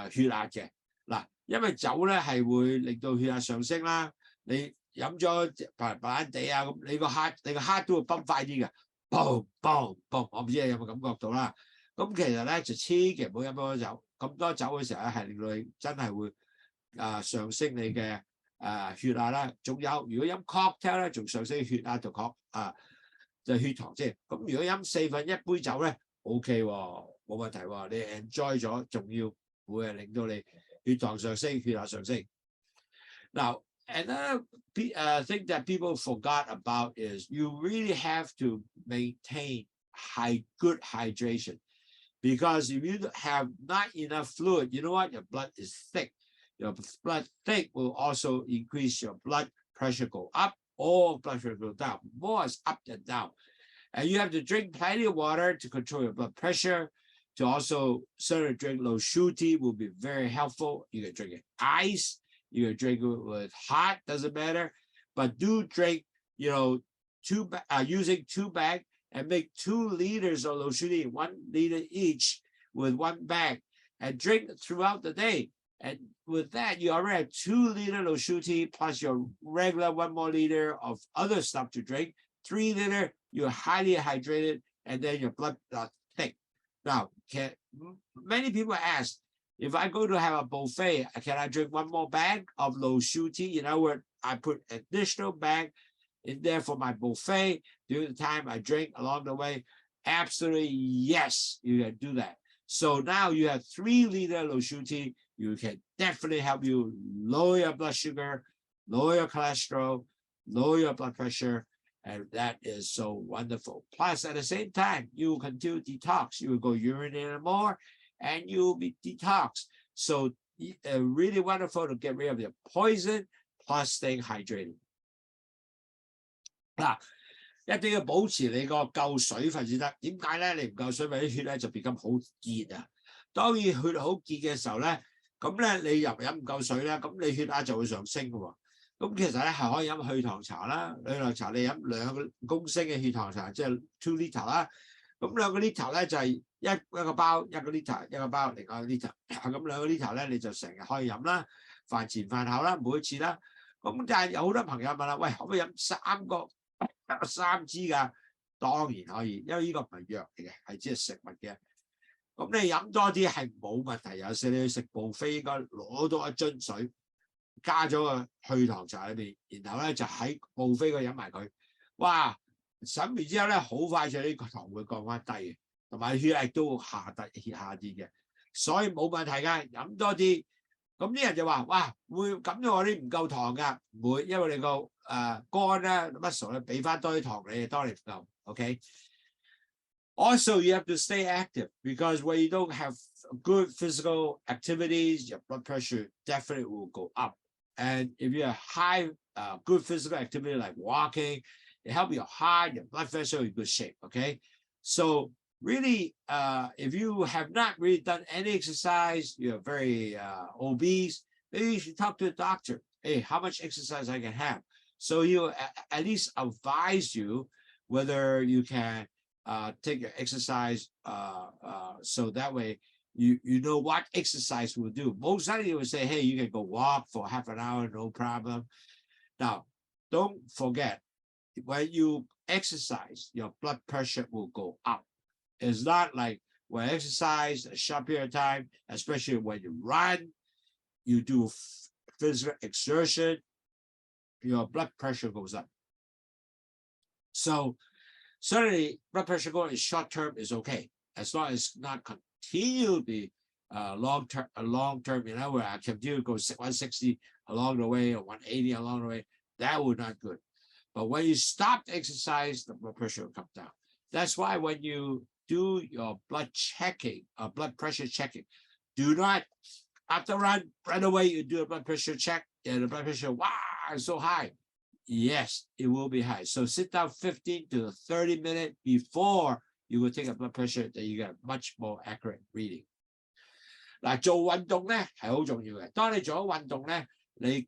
血壓嘅。嗱，因為酒咧係會令到血壓上升啦。你飲咗白地啊，咁你個 heart 都會泵快啲嘅，boom boom boom。我唔知你有冇感覺到啦。咁其實咧就千祈唔好飲多酒。咁多酒嘅時候咧係令到你真係會上升你嘅血壓啦。仲有如果飲 cocktail 咧，仲上升血壓同就血糖啫。咁如果飲1/4杯酒咧 ，OK 喎，冇問題喎。你 enjoy 咗，仲要會係令到你血糖上升、血壓上升。Now, another thing that people forgot about is you really have to maintain good hydration, because if you have not enough fluid, you know what? Your blood is thick. Your blood thick will also increase your blood pressure go up or blood pressure go down. More is up than down. And you have to drink plenty of water to control your blood pressure. To also certainly drink LOWSUTEA will be very helpful. You can drink it ice. You can drink it with hot, doesn't matter. But do drink, using 2 bags and make 2 liters of LOWSUTEA, 1 liter each with 1 bag, and drink throughout the day. And with that, you already have 2 liter LOWSUTEA plus your regular 1 more liter of other stuff to drink. 3 liter, you're highly hydrated, and then your blood thick. Now, many people ask, if I go to have a buffet, can I drink 1 more bag of LOWSUTEA? In other words, I put additional bag in there for my buffet during the time I drink along the way. Absolutely, yes, you can do that. So now you have 3 liter LOWSUTEA. You can definitely help you lower your blood sugar, lower your cholesterol, lower your blood pressure, and that is so wonderful. Plus, at the same time, you will continue to detox. You will go urinate more, and you will be detoxed. So really wonderful to get rid of your poison, plus staying hydrated. 嗱，一定要保持你個夠水分先得。點解咧？你唔夠水分，啲血咧就變咁好結啊。當然血好結嘅時候咧，咁咧你又飲唔夠水咧，咁你血壓就會上升嘅喎。咁其實咧係可以飲去糖茶啦，去糖茶你飲2公升嘅血糖茶，即係2 liter 啦。咁2個 liter 咧就係一個包1個 liter， 一個包另外1個 liter。咁2個 liter 咧你就成日可以飲啦，飯前飯後啦，每一次啦。咁但係有好多朋友問啦，喂，可唔可以飲3支㗎？當然可以，因為呢個唔係藥嚟嘅，係只係食物嘅。咁你飲多啲係冇問題。有時你去食buffet應該攞多一樽水，加咗個去糖茶裏邊，然後咧就喺buffet嗰度飲埋佢。哇！飲完之後咧，好快就呢個糖會降翻低嘅，同埋血壓都下跌嘅，所以冇問題㗎，飲多啲。咁啲人就話：哇，會咁樣我啲唔夠糖㗎？唔會，因為你個肝咧 muscle 咧俾翻多啲糖你，當你唔夠。OK。Also, you have to stay active, because when you don't have good physical activities, your blood pressure definitely will go up. And if you have good physical activity like walking, it helps your heart, your blood pressure in good shape. Okay, so really, if you have not really done any exercise, you're very obese, maybe you should talk to a doctor. Hey, how much exercise I can have? So he'll at least advise you whether you can take your exercise, so that way you know what exercise will do. Most likely you will say, hey, you can go walk for half an hour, no problem. Now, don't forget, when you exercise, your blood pressure will go up. It's not like when exercise a short period of time, especially when you run, you do physical exertion, your blood pressure goes up. So certainly blood pressure going short term is okay, as long as not continue to be long term, you know, where I continue to go 160 along the way or 180 along the way, that would not good. But when you stop exercise, the blood pressure will come down. That's why when you do your blood checking, blood pressure checking, do not, after run away, you do a blood pressure check, and the blood pressure, wow, it's so high. Yes, it will be high. So sit down 15 to 30 minutes before you will take a blood pressure, that you get a much more accurate reading. 嗱，做運動咧係好重要嘅。當你做咗運動咧，你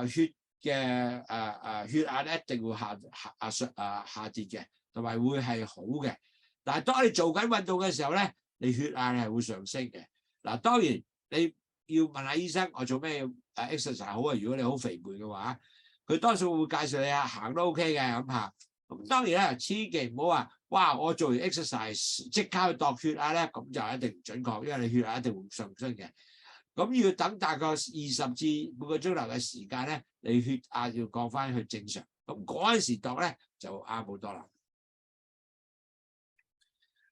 血嘅血壓咧一定會下跌嘅，同埋會係好嘅。但係當你做緊運動嘅時候咧，你血壓係會上升嘅。嗱，當然你要問下醫生，我做咩exercise 好啊？如果你好肥胖嘅話，佢多數會介紹你行都 OK 嘅咁嚇。咁當然咧，千祈唔好話，哇！我做完 exercise 即刻去度血壓咧，咁就一定唔準確，因為你血壓一定會上升嘅。咁要等大概20至每個鐘頭嘅時間咧，你血壓要降翻去正常。咁嗰陣時度咧就啱好多啦。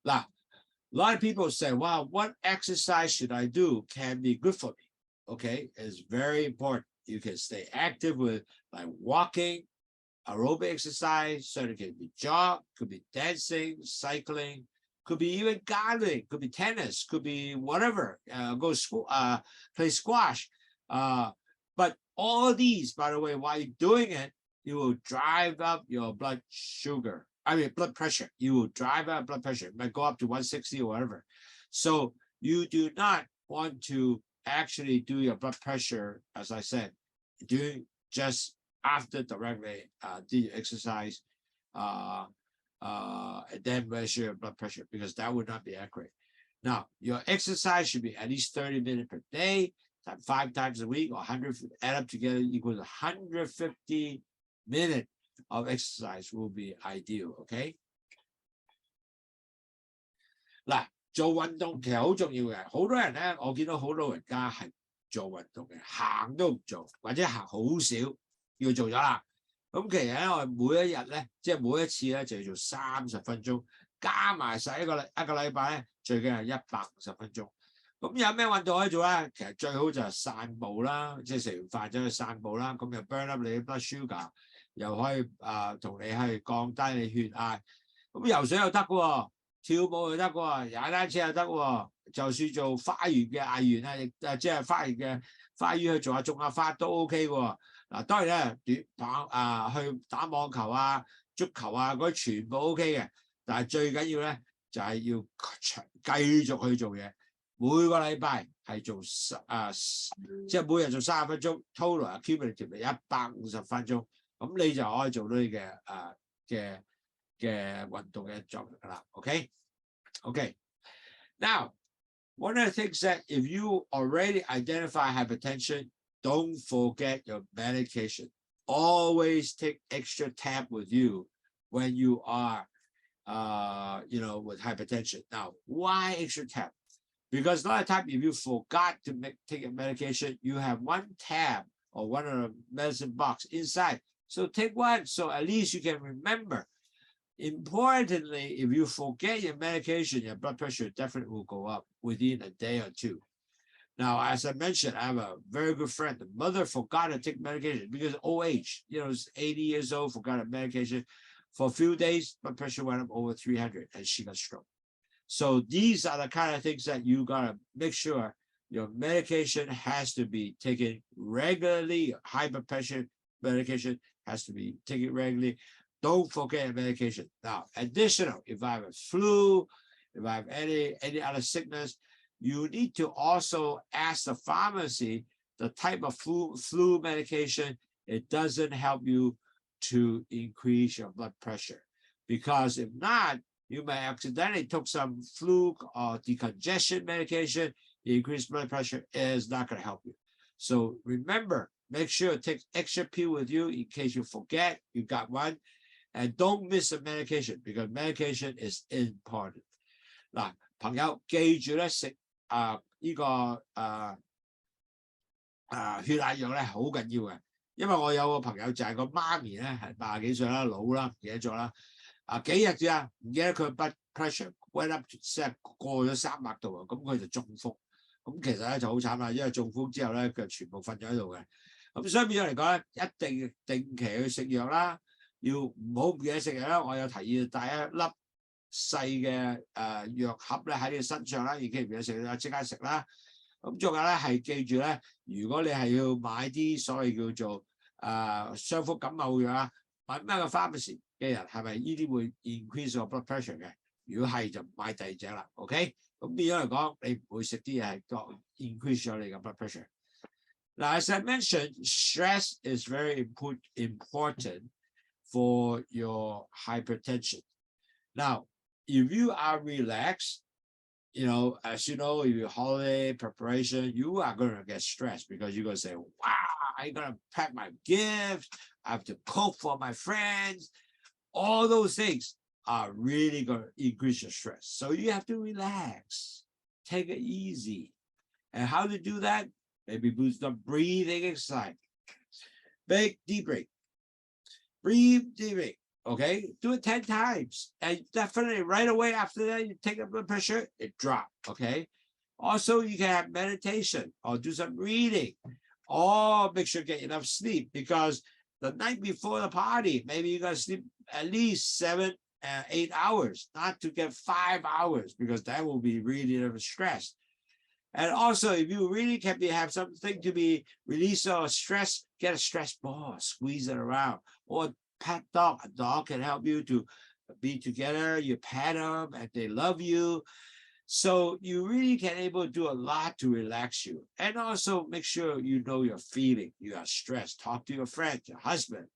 嗱，a lot of people say, "Wow, what exercise should I do can be good for me?" Okay, it's very important. You can stay active with like walking, aerobic exercise, so it can be jog, could be dancing, cycling, could be even gardening, could be tennis, could be whatever, go school, play squash. But all these, by the way, while you're doing it, you will drive up your blood pressure. You will drive up blood pressure. It might go up to 160 or whatever. So you do not want to actually do your blood pressure, as I said, doing just after directly do your exercise, and then measure your blood pressure, because that would not be accurate. Now, your exercise should be at least 30 minutes per day, 5 times a week, or 100, add up together equals 150 minutes of exercise will be ideal, okay? 嗱，做運動其實好重要嘅，好多人咧，我見到好老人家係做運動嘅，行都唔做，或者行好少，要做咗啦。咁其實咧，我每一日咧，即係每一次咧，就要做30分鐘，加埋晒一個禮拜咧，最緊係150分鐘。咁有咩運動可以做咧？其實最好就係散步啦，即係食完飯走去散步啦，咁又 burn up 你啲 blood sugar， 又可以同你係降低你血壓。咁游水又得嘅喎，跳舞又得嘅喎，踩單車又得喎，就算做花園嘅藝員啊，亦即係花園嘅花園去做下種下花都 OK 嘅喎。嗱，當然咧，去打網球啊、足球啊嗰啲全部 OK 嘅，但係最緊要咧就係要繼續去做嘢，每個禮拜係做即係每日做30分鐘 ，total accumulative 150分鐘，咁你就可以做到你嘅運動嘅作用啦。OK。Now, one of the things that if you already identify hypertension, don't forget your medication. Always take extra tab with you when you are, with hypertension. Now, why extra tab? Because a lot of time, if you forgot to take your medication, you have one tab or one of the medicine box inside. So take one, so at least you can remember. Importantly, if you forget your medication, your blood pressure definitely will go up within a day or two. Now, as I mentioned, I have a very good friend. The mother forgot to take medication because old age, 80 years old, forgot her medication. For a few days, blood pressure went up over 300 and she got stroke. So these are the kind of things that you got to make sure your medication has to be taken regularly. High blood pressure medication has to be taken regularly. Don't forget your medication. Now, additional, if I have a flu, if I have any other sickness, you need to also ask the pharmacy the type of flu medication. It doesn't help you to increase your blood pressure, because if not, you may accidentally took some flu or decongestion medication. The increased blood pressure is not going to help you. So remember, make sure to take extra pill with you in case you forget you got one. And don't miss the medication because medication is important. 嗱，朋友記住咧食血壓藥咧好緊要嘅，因為我有個朋友就係個媽咪咧係80幾歲啦，老啦，唔記得咗啦。幾日啫啊，唔記得佢 blood pressure went up 即係過咗300度啊，咁佢就中風。咁其實咧就好慘啦，因為中風之後咧佢全部瞓咗喺度嘅。咁所以變咗嚟講咧，一定定期去食藥啦，要唔好唔記得食藥啦。我有提議帶一粒細嘅藥盒咧喺你身上啦，而家唔記得食啦，即刻食啦。咁仲有咧係記住咧，如果你係要買啲所謂叫做傷風感冒藥啊，買咩個 pharmacy 嘅人係咪呢啲會 increase 個 blood pressure 嘅？如果係就買第二隻啦 ，OK？ 咁變咗嚟講，你唔會食啲嘢係increase 咗你嘅 blood pressure。Now, as I mentioned, stress is very important for your hypertension. Now, if you are relaxed, as you know, if you're holiday preparation, you are going to get stressed because you're going to say, wow, I'm going to pack my gifts. I have to cook for my friends. All those things are really going to increase your stress. So you have to relax, take it easy. And how to do that? Maybe do some breathing exercise. Big deep breath. Breathe deep. Okay, do it 10 times. And definitely right away after that, you take the blood pressure, it drops. Okay. Also, you can have meditation or do some reading or make sure you get enough sleep because the night before the party, maybe you got to sleep at least 7 8 hours, not to get 5 hours because that will be really stressed. And also, if you really can have something to be release or stress, get a stress ball, squeeze it around, or pet dog. A dog can help you to be together. You pet them and they love you. So you really can able to do a lot to relax you. And also make sure you know your feeling. You are stressed. Talk to your friend, your husband,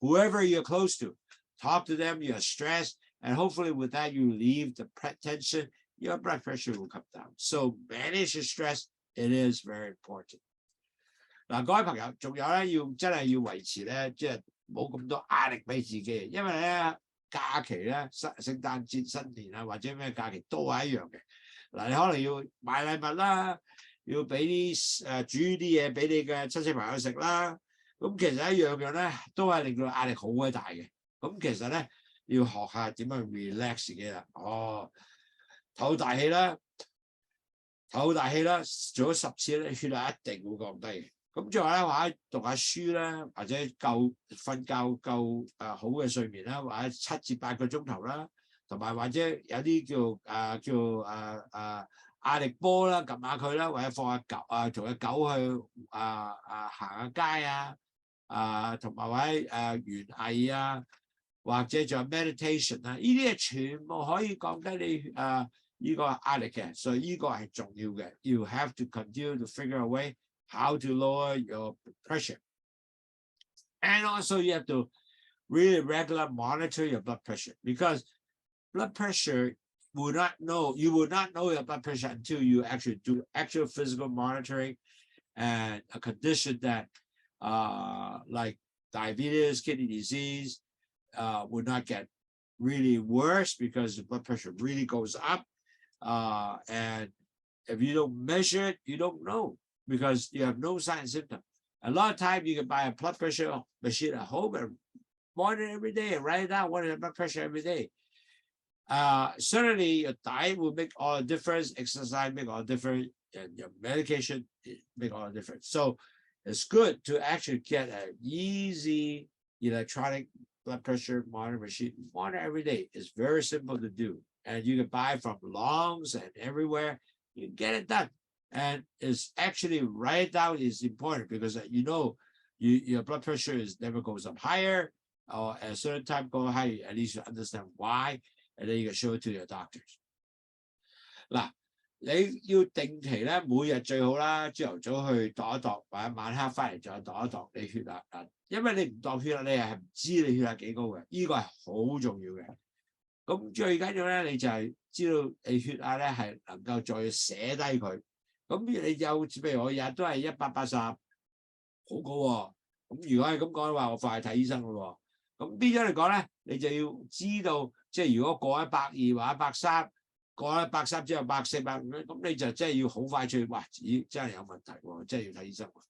whoever you're close to. Talk to them. You're stressed. And hopefully with that, you relieve the tension. Your blood pressure will come down. So manage your stress. It is very important. 嗱，各位朋友，仲有咧，真係要維持咧，即係冇咁多壓力俾自己，因為咧假期咧，聖誕節、新年啊，或者咩假期都係一樣嘅。嗱，你可能要買禮物啦，要俾啲煮啲嘢俾你嘅親戚朋友食啦。咁其實一樣樣咧，都係令到壓力好鬼大嘅。咁其實咧，要學下點樣 relax 自己啦。唞大氣啦，做咗10次咧，血壓一定會降低嘅。咁最後咧，或者讀下書啦，或者瞓覺夠好嘅睡眠啦，或者7至8個鐘頭啦，同埋或者有啲叫壓力波啦，撳下佢啦，或者放下狗同隻狗去行下街同埋或者園藝或者仲有 meditation 呢啲嘢全部可以降低你呢個壓力嘅，所以呢個係重要嘅。You have to continue to figure a way how to lower your pressure. And also you have to really regular monitor your blood pressure because blood pressure you will not know your blood pressure until you actually do actual physical monitoring and a condition that like diabetes, kidney disease would not get really worse because the blood pressure really goes up. And if you don't measure it, you don't know because you have no sign and symptom. A lot of times you can buy a blood pressure machine at home and monitor every day and write it down, what is your blood pressure every day. Certainly your diet will make all the difference, exercise make all the difference, and your medication make all the difference. So it's good to actually get an easy electronic blood pressure monitor machine. Monitor every day. It's very simple to do. And you can buy from Longs and everywhere. You can get it done. And it's actually write it down is important because your blood pressure never goes up higher or at a certain time go higher. At least you understand why, and then you can show it to your doctors. 嗱，你要定期咧，每日最好啦，朝頭早去度一度，或者晚黑翻嚟再度一度你血壓。因為你唔度血壓，你係唔知你血壓幾高嘅，呢個係好重要嘅。咁最緊要咧，你就係知道你血壓咧係能夠再寫低佢。咁你有譬如我日日都係180好高喎。咁如果係咁講嘅話，我快去睇醫生咯喎。咁變咗嚟講咧，你就要知道，即係如果過120或130，過130之後140、150，咁你就真係要好快脆，哇！咦，真係有問題喎，真係要睇醫生喎。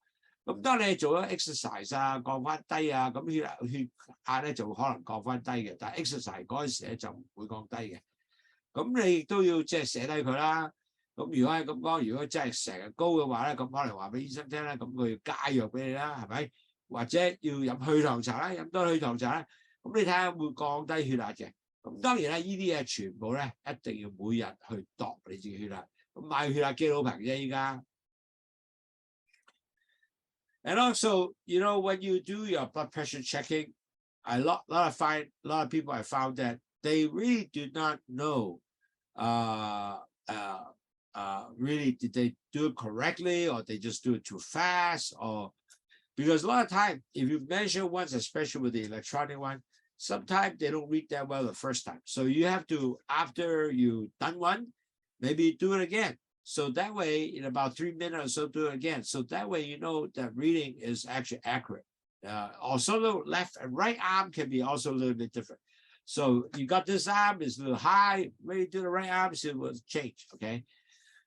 咁當你做咗 exercise 啊，降翻低啊，咁血壓咧就可能降翻低嘅，但係 exercise 嗰陣時咧就唔會降低嘅。咁你亦都要即係寫低佢啦。咁如果係咁講，如果真係成日高嘅話咧，咁可能話俾醫生聽咧，咁佢要加藥俾你啦，係咪？或者要飲去糖茶啦，飲多去糖茶啦，咁你睇下會降低血壓嘅。咁當然咧，呢啲嘢全部咧一定要每日去度你自己血壓。咁買血壓機好平啫，依家。And also, you know, when you do your blood pressure checking, a lot of people have found that they really do not know, really did they do it correctly or they just do it too fast, or because a lot of time, if you measure once, especially with the electronic one, sometimes they don't read that well the first time. So you have to, after you done one, maybe do it again. So that way, in about 3 minutes or so, do it again. So that way, you know that reading is actually accurate. Also, the left and right arm can be also a little bit different. So you got this arm is a little high. When you do the right arm, so it will change. Okay.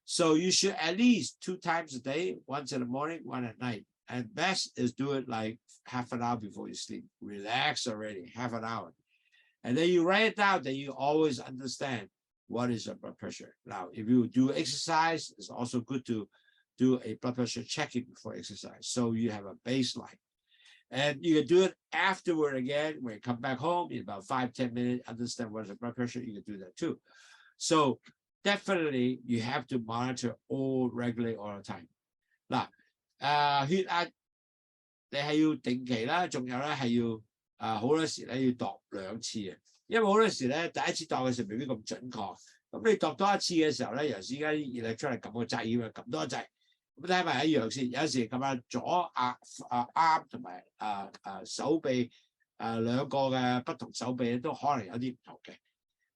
So you should at least 2 times a day, once in the morning, one at night. And best is do it like half an hour before you sleep. Relax already, half an hour. And then you write it down, then you always understand what is your blood pressure. Now, if you do exercise, it's also good to do a blood pressure checking before exercise. So you have a baseline. And you can do it afterward again. When you come back home, in about 5-10 minutes, understand what is the blood pressure, you can do that too. So definitely you have to monitor all regularly all the time. Now, 血壓你係要定期啦，仲有咧係要好多時咧要度2次嘅，因為好多時咧第一次度嘅時候未必咁準確，咁你度多一次嘅時候咧，尤其是而家啲electronic撳個掣咁樣撳多一掣，咁睇埋一樣先，有時撳下左啱同埋手臂兩個嘅不同手臂都可能有啲唔同嘅，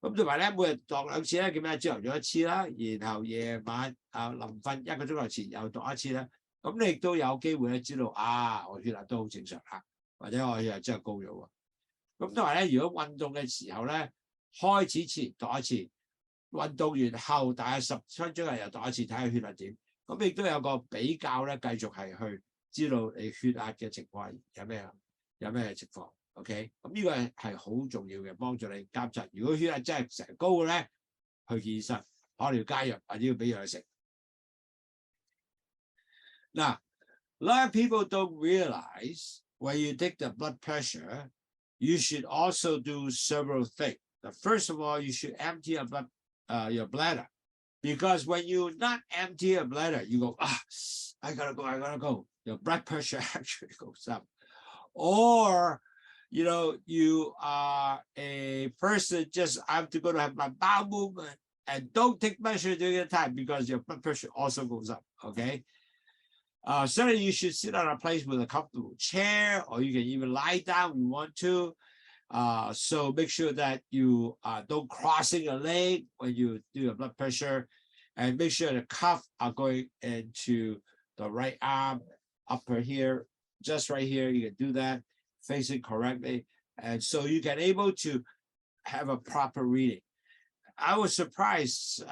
咁同埋咧每日度2次咧，叫咩？朝頭早1次啦，然後夜晚臨瞓1個鐘頭前又度1次啦。咁你亦都有機會咧知道我血壓都好正常啦，或者我血壓真係高咗喎。咁同埋咧，如果運動嘅時候咧，開始前度1次，運動完後大概10分鐘又度1次，睇下血壓點。咁亦都有個比較咧，繼續係去知道你血壓嘅情況有咩情況。OK， 咁呢個係好重要嘅，幫助你監察。如果血壓真係成日高嘅咧，去見醫生，可能要加藥或者要俾藥佢食。Now, a lot of people don't realize when you take the blood pressure, you should also do several things. First of all, you should empty your bladder, because when you not empty your bladder, you go, I gotta go. Your blood pressure actually goes up. Or, you know, you are a person just I have to go to have my bowel movement and don't take measure during the time because your blood pressure also goes up. Okay. Certainly you should sit on a place with a comfortable chair, or you can even lie down if you want to. So make sure that you don't crossing your leg when you do your blood pressure, and make sure the cuff are going into the right arm, upper here, just right here. You can do that, facing correctly, and so you can able to have a proper reading. I was surprised.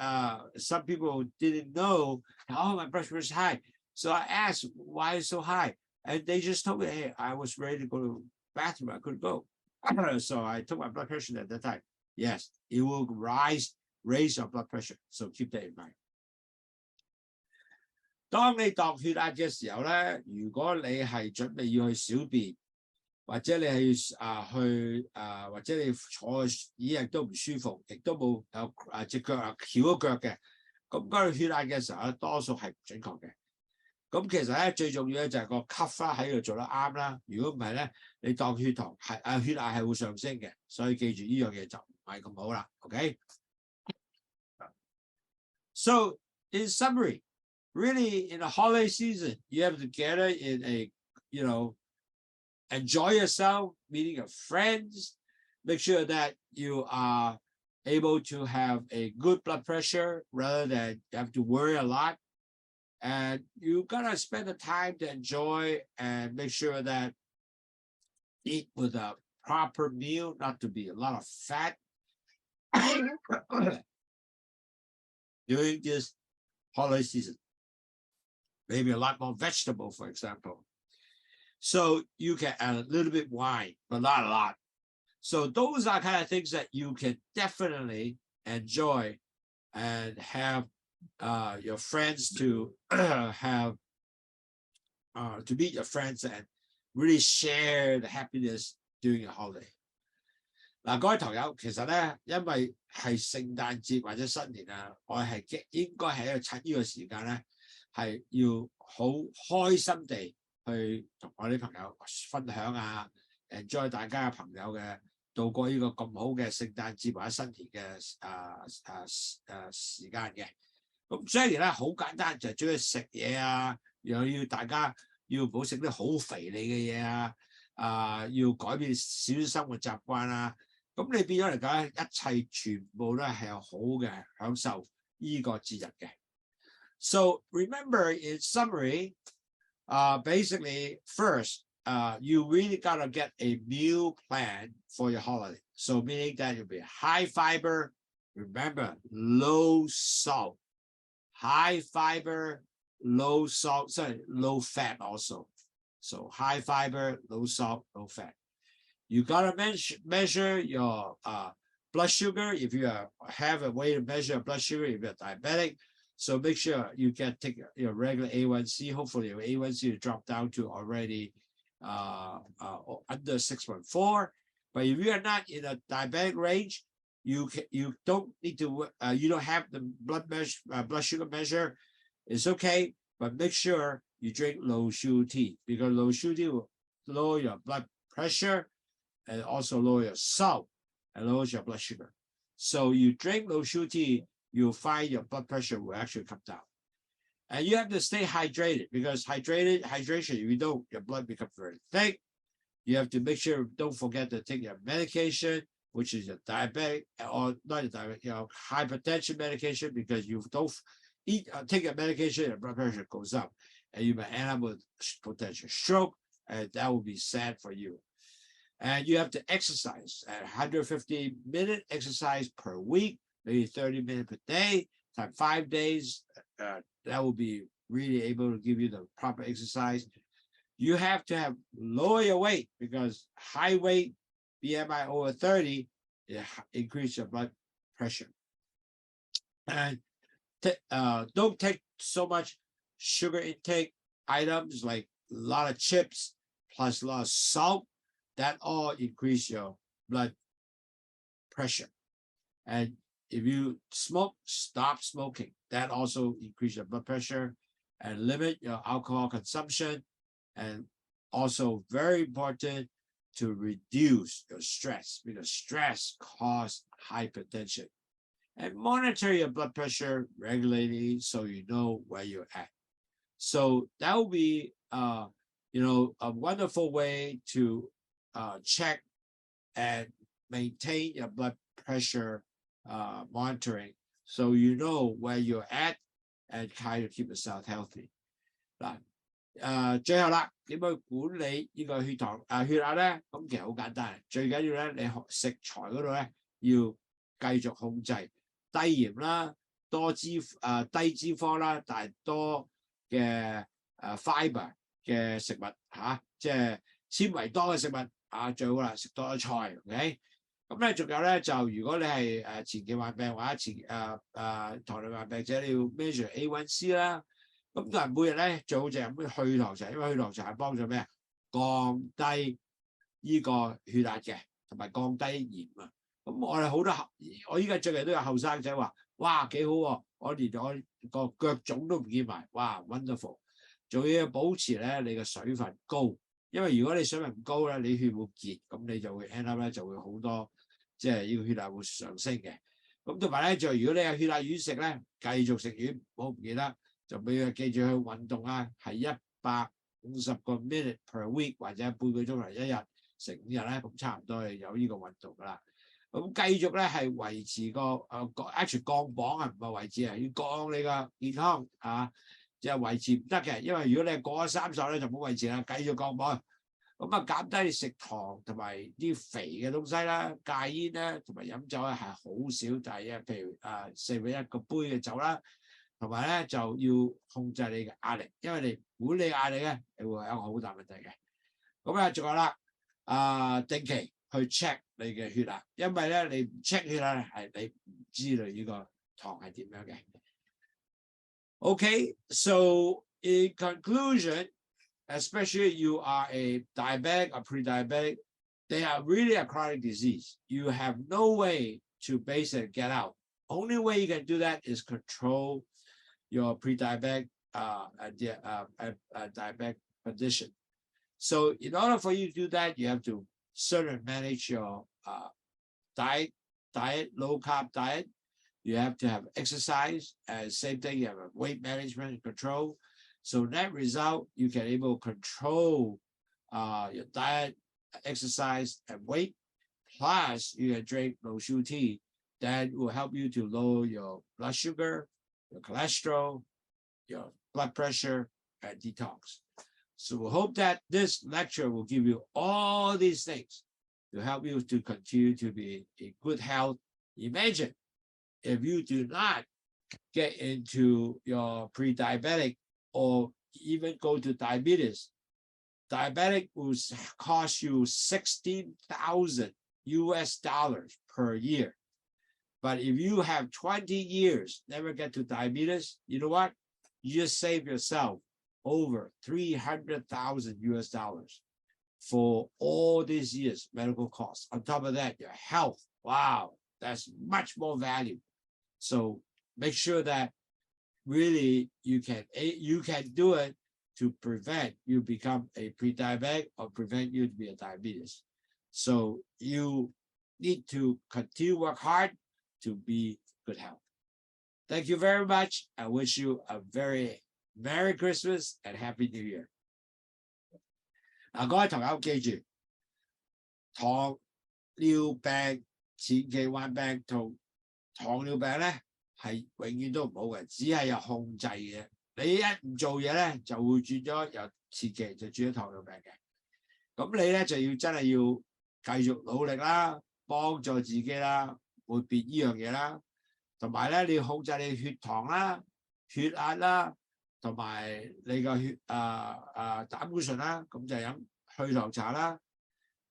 Some people didn't know, my blood pressure is high. So I asked, why is it so high? And they just told me, hey, I was ready to go to the bathroom. I couldn't go. So I took my blood pressure at that time. Yes, it will raise your blood pressure. So keep that in mind. 當你度血壓嘅時候咧，如果你係準備要去小便，或者你係或者你坐椅亦都唔舒服，亦都冇有隻腳翹咗腳嘅，咁嗰個血壓嘅時候咧，多數係唔準確嘅。咁其實咧最重要咧就係個吸花喺度做得啱啦。如果唔係咧，你當血壓係會上升嘅，所以記住呢樣嘢就唔係咁好啦。OK。So in summary, really in the holiday season, you have to get it in a enjoy yourself, meeting your friends. Make sure that you are able to have a good blood pressure rather than you have to worry a lot. And you gotta spend the time to enjoy and make sure that eat with a proper meal, not to be a lot of fat during this holiday season. Maybe a lot more vegetable, for example. So you can add a little bit wine, but not a lot. So those are kind of things that you can definitely enjoy and have your friends to have to meet your friends and really share the happiness during your holiday. 嗱，各位堂友，其實咧，因為係聖誕節或者新年啊，我係應該係要趁呢個時間咧，係要好開心地去同我啲朋友分享啊 ，enjoy 大家嘅朋友嘅度過呢個咁好嘅聖誕節或者新年嘅時間嘅。咁雖然咧好簡單，就係中意食嘢啊，又要大家要唔好食啲好肥膩嘅嘢啊，要改變少少生活習慣啊。咁你變咗嚟講，一切全部都係好嘅享受呢個節日嘅。So remember, in summary, basically first, you really gotta get a meal plan for your holiday. So meaning that you'll be high fiber, remember low salt, high fiber, low salt, sorry, low fat also. So high fiber, low salt, low fat. You gotta measure your blood sugar if you have a way to measure blood sugar if you're diabetic. So make sure you can take your regular A1C. Hopefully your A1C will drop down to already under 6.4. But if you are not in a diabetic range, you don't need to. You don't have the blood sugar measure. It's okay, but make sure you drink LOWSUTEA because LOWSUTEA will lower your blood pressure and also lower your salt and lowers your blood sugar. So you drink LOWSUTEA, you'll find your blood pressure will actually come down. And you have to stay hydrated because hydration, if you don't, your blood becomes very thick. You have to make sure, don't forget to take your medication, which is your diabetic, or not your diabetic, hypertension medication, because you don't take your medication, your blood pressure goes up, and you may end up with potential stroke, and that will be sad for you. And you have to exercise at 150-minute exercise per week, maybe 30 minutes per day, times 5 days. That will be really able to give you the proper exercise. You have to lower your weight because high weight, BMI over 30, increase your blood pressure. And don't take so much sugar intake items like a lot of chips plus a lot of salt. That all increase your blood pressure. And if you smoke, stop smoking. That also increase your blood pressure and limit your alcohol consumption. And also very important to reduce your stress because stress causes hypertension. And monitor your blood pressure regularly so you know where you're at. So that will be, a wonderful way to check and maintain your blood pressure monitoring so you know where you're at and try to keep yourself healthy. 最後啦，點去管理呢個血壓咧？咁其實好簡單，最緊要咧，你食材嗰度咧要繼續控制低鹽啦、低脂肪啦，但係多嘅fiber 嘅食物即係纖維多嘅食物。最好啦，食多啲菜 ，OK。咁咧，仲有咧，就如果你係前期患病或者糖尿病病者，你要 measure A1C 啦。咁但係每日咧最好就飲啲去糖茶，因為去糖茶係幫助咩啊？降低呢個血壓嘅，同埋降低鹽啊。咁我哋好多我依家最近都有後生仔話：，哇，幾好喎！我連我個腳腫都唔見埋，哇 ，wonderful！ 仲要保持咧你嘅水分高。因為如果你水分唔高咧，你血會結，咁你就會 end up 咧就會好多，即係呢個血壓會上升嘅。咁同埋咧，就如果你有血壓丸食咧，繼續食丸，唔好唔記得，就俾佢記住去運動啊，係150個 minute per week 或者半個鐘頭一日，成5日咧，咁差唔多係有呢個運動噶啦。咁繼續咧係維持個actually降磅啊，唔係維持啊，要降你個健康即係維持唔得嘅，因為如果你過咗30咧就冇維持啦，繼續降磅。咁啊減低食糖同埋啲肥嘅東西啦，戒煙咧同埋飲酒咧係好少，就係譬如4:1個杯嘅酒啦，同埋咧就要控制你嘅壓力，因為你管理壓力咧，你會有一個好大問題嘅。咁啊仲有啦，定期去 check 你嘅血壓，因為咧你唔 check 血壓咧係你唔知你呢個糖係點樣嘅。Okay, so in conclusion,especially you are a diabetic or pre-diabetic, they are really a chronic disease. You have no way to basically get out. Only way you can do that is control your pre-diabetic diabetic condition. So in order for you to do that, you have to certainly manage your diet, low-carb diet. You have to have exercise, and same thing, you have a weight management and control. So net result, you can able to control your diet, exercise, and weight. Plus, you can drink LOWSUTEA. That will help you to lower your blood sugar, your cholesterol, your blood pressure, and detox. So we hope that this lecture will give you all these things to help you to continue to be in good health. Imagine if you do not get into your pre-diabetic or even go to diabetes, diabetic will cost you $16,000 per year. But if you have 20 years, never get to diabetes, you know what? You just save yourself over $300,000 for all these years medical costs. On top of that, your health, wow, that's much more value. So make sure that really you can do it to prevent you become a pre-diabetic or prevent you to be a diabetes. So you need to continue to work hard to be good health. Thank you very much. I wish you a very Merry Christmas and Happy New Year. 各位朋友記住，糖尿病前期患病同糖尿病咧係永遠都唔好嘅，只係有控制嘅。你一唔做嘢咧，就會轉咗由前期就轉咗糖尿病嘅。咁你咧就要真係要繼續努力啦，幫助自己啦，會變呢樣嘢啦，同埋咧你要控制你血糖啦、血壓啦，同埋你個膽固醇啦，咁就飲去糖茶啦。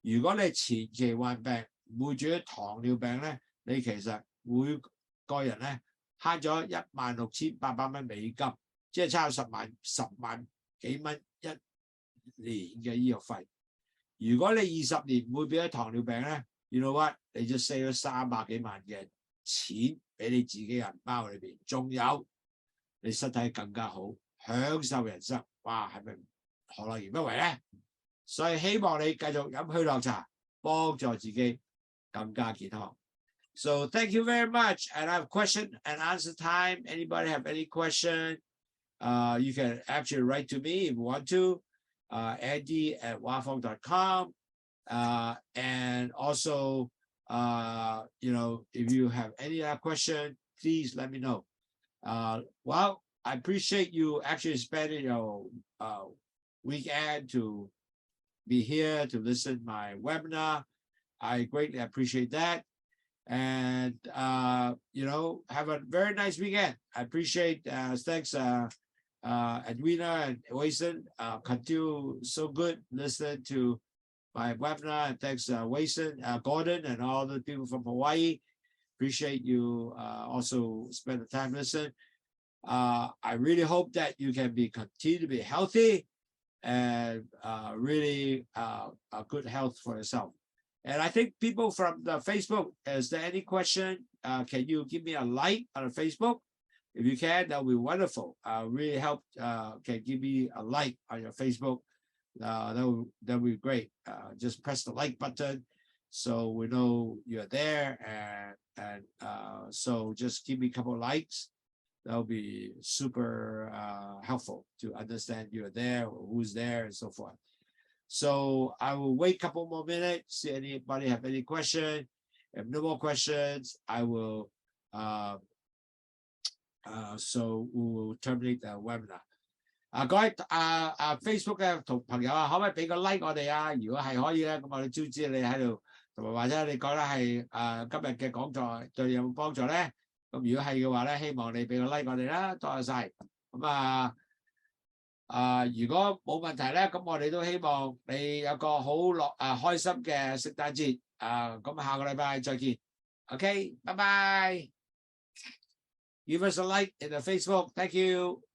如果你前期患病唔會轉咗糖尿病咧，你其實每個人咧慳咗16,800蚊美金，即係差唔多10萬幾蚊一年嘅醫藥費。如果你20年唔會變咗糖尿病咧，you know what？ 你就 save 咗300幾萬嘅錢俾你自己銀包裏邊，仲有你身體更加好，享受人生。哇，係咪何樂而不為咧？所以希望你繼續飲去糖茶，幫助自己更加健康。So thank you very much. And I have question and answer time. Anybody have any question? You can actually write to me if you want to. Andy@wafong.com. And also, if you have any other question, please let me know. Well, I appreciate you actually spending your weekend to be here to listen to my webinar. I greatly appreciate that. And, have a very nice weekend. I appreciate, thanks, Edwina and Wason. Continue so good listening to my webinar. And thanks, Wason, Gordon, and all the people from Hawaii. Appreciate you also spend the time listening. I really hope that you can continue to be healthy and really a good health for yourself. And I think people from the Facebook, is there any question? Can you give me a like on the Facebook? If you can, that would be wonderful. Really help. Can give me a like on your Facebook. That would be great. Just press the like button so we know you're there. And so just give me a couple of likes. That'll be super helpful to understand you're there, or who's there, and so forth. So I will wait a couple more minutes, see anybody have any question. If no more questions, I will so we will terminate the webinar. 各位Facebook 嘅同朋友啊，可唔可以俾個 like 我哋啊？如果係可以咧，咁我哋知你喺度，同埋或者你覺得係今日嘅講座對你有冇幫助咧？咁如果係嘅話咧，希望你俾個 like 我哋啦，多謝晒。咁如果冇問題咧，咁我哋都希望你有個好開心嘅聖誕節。咁下個禮拜再見。OK，拜拜。Give us a like in the Facebook. Thank you.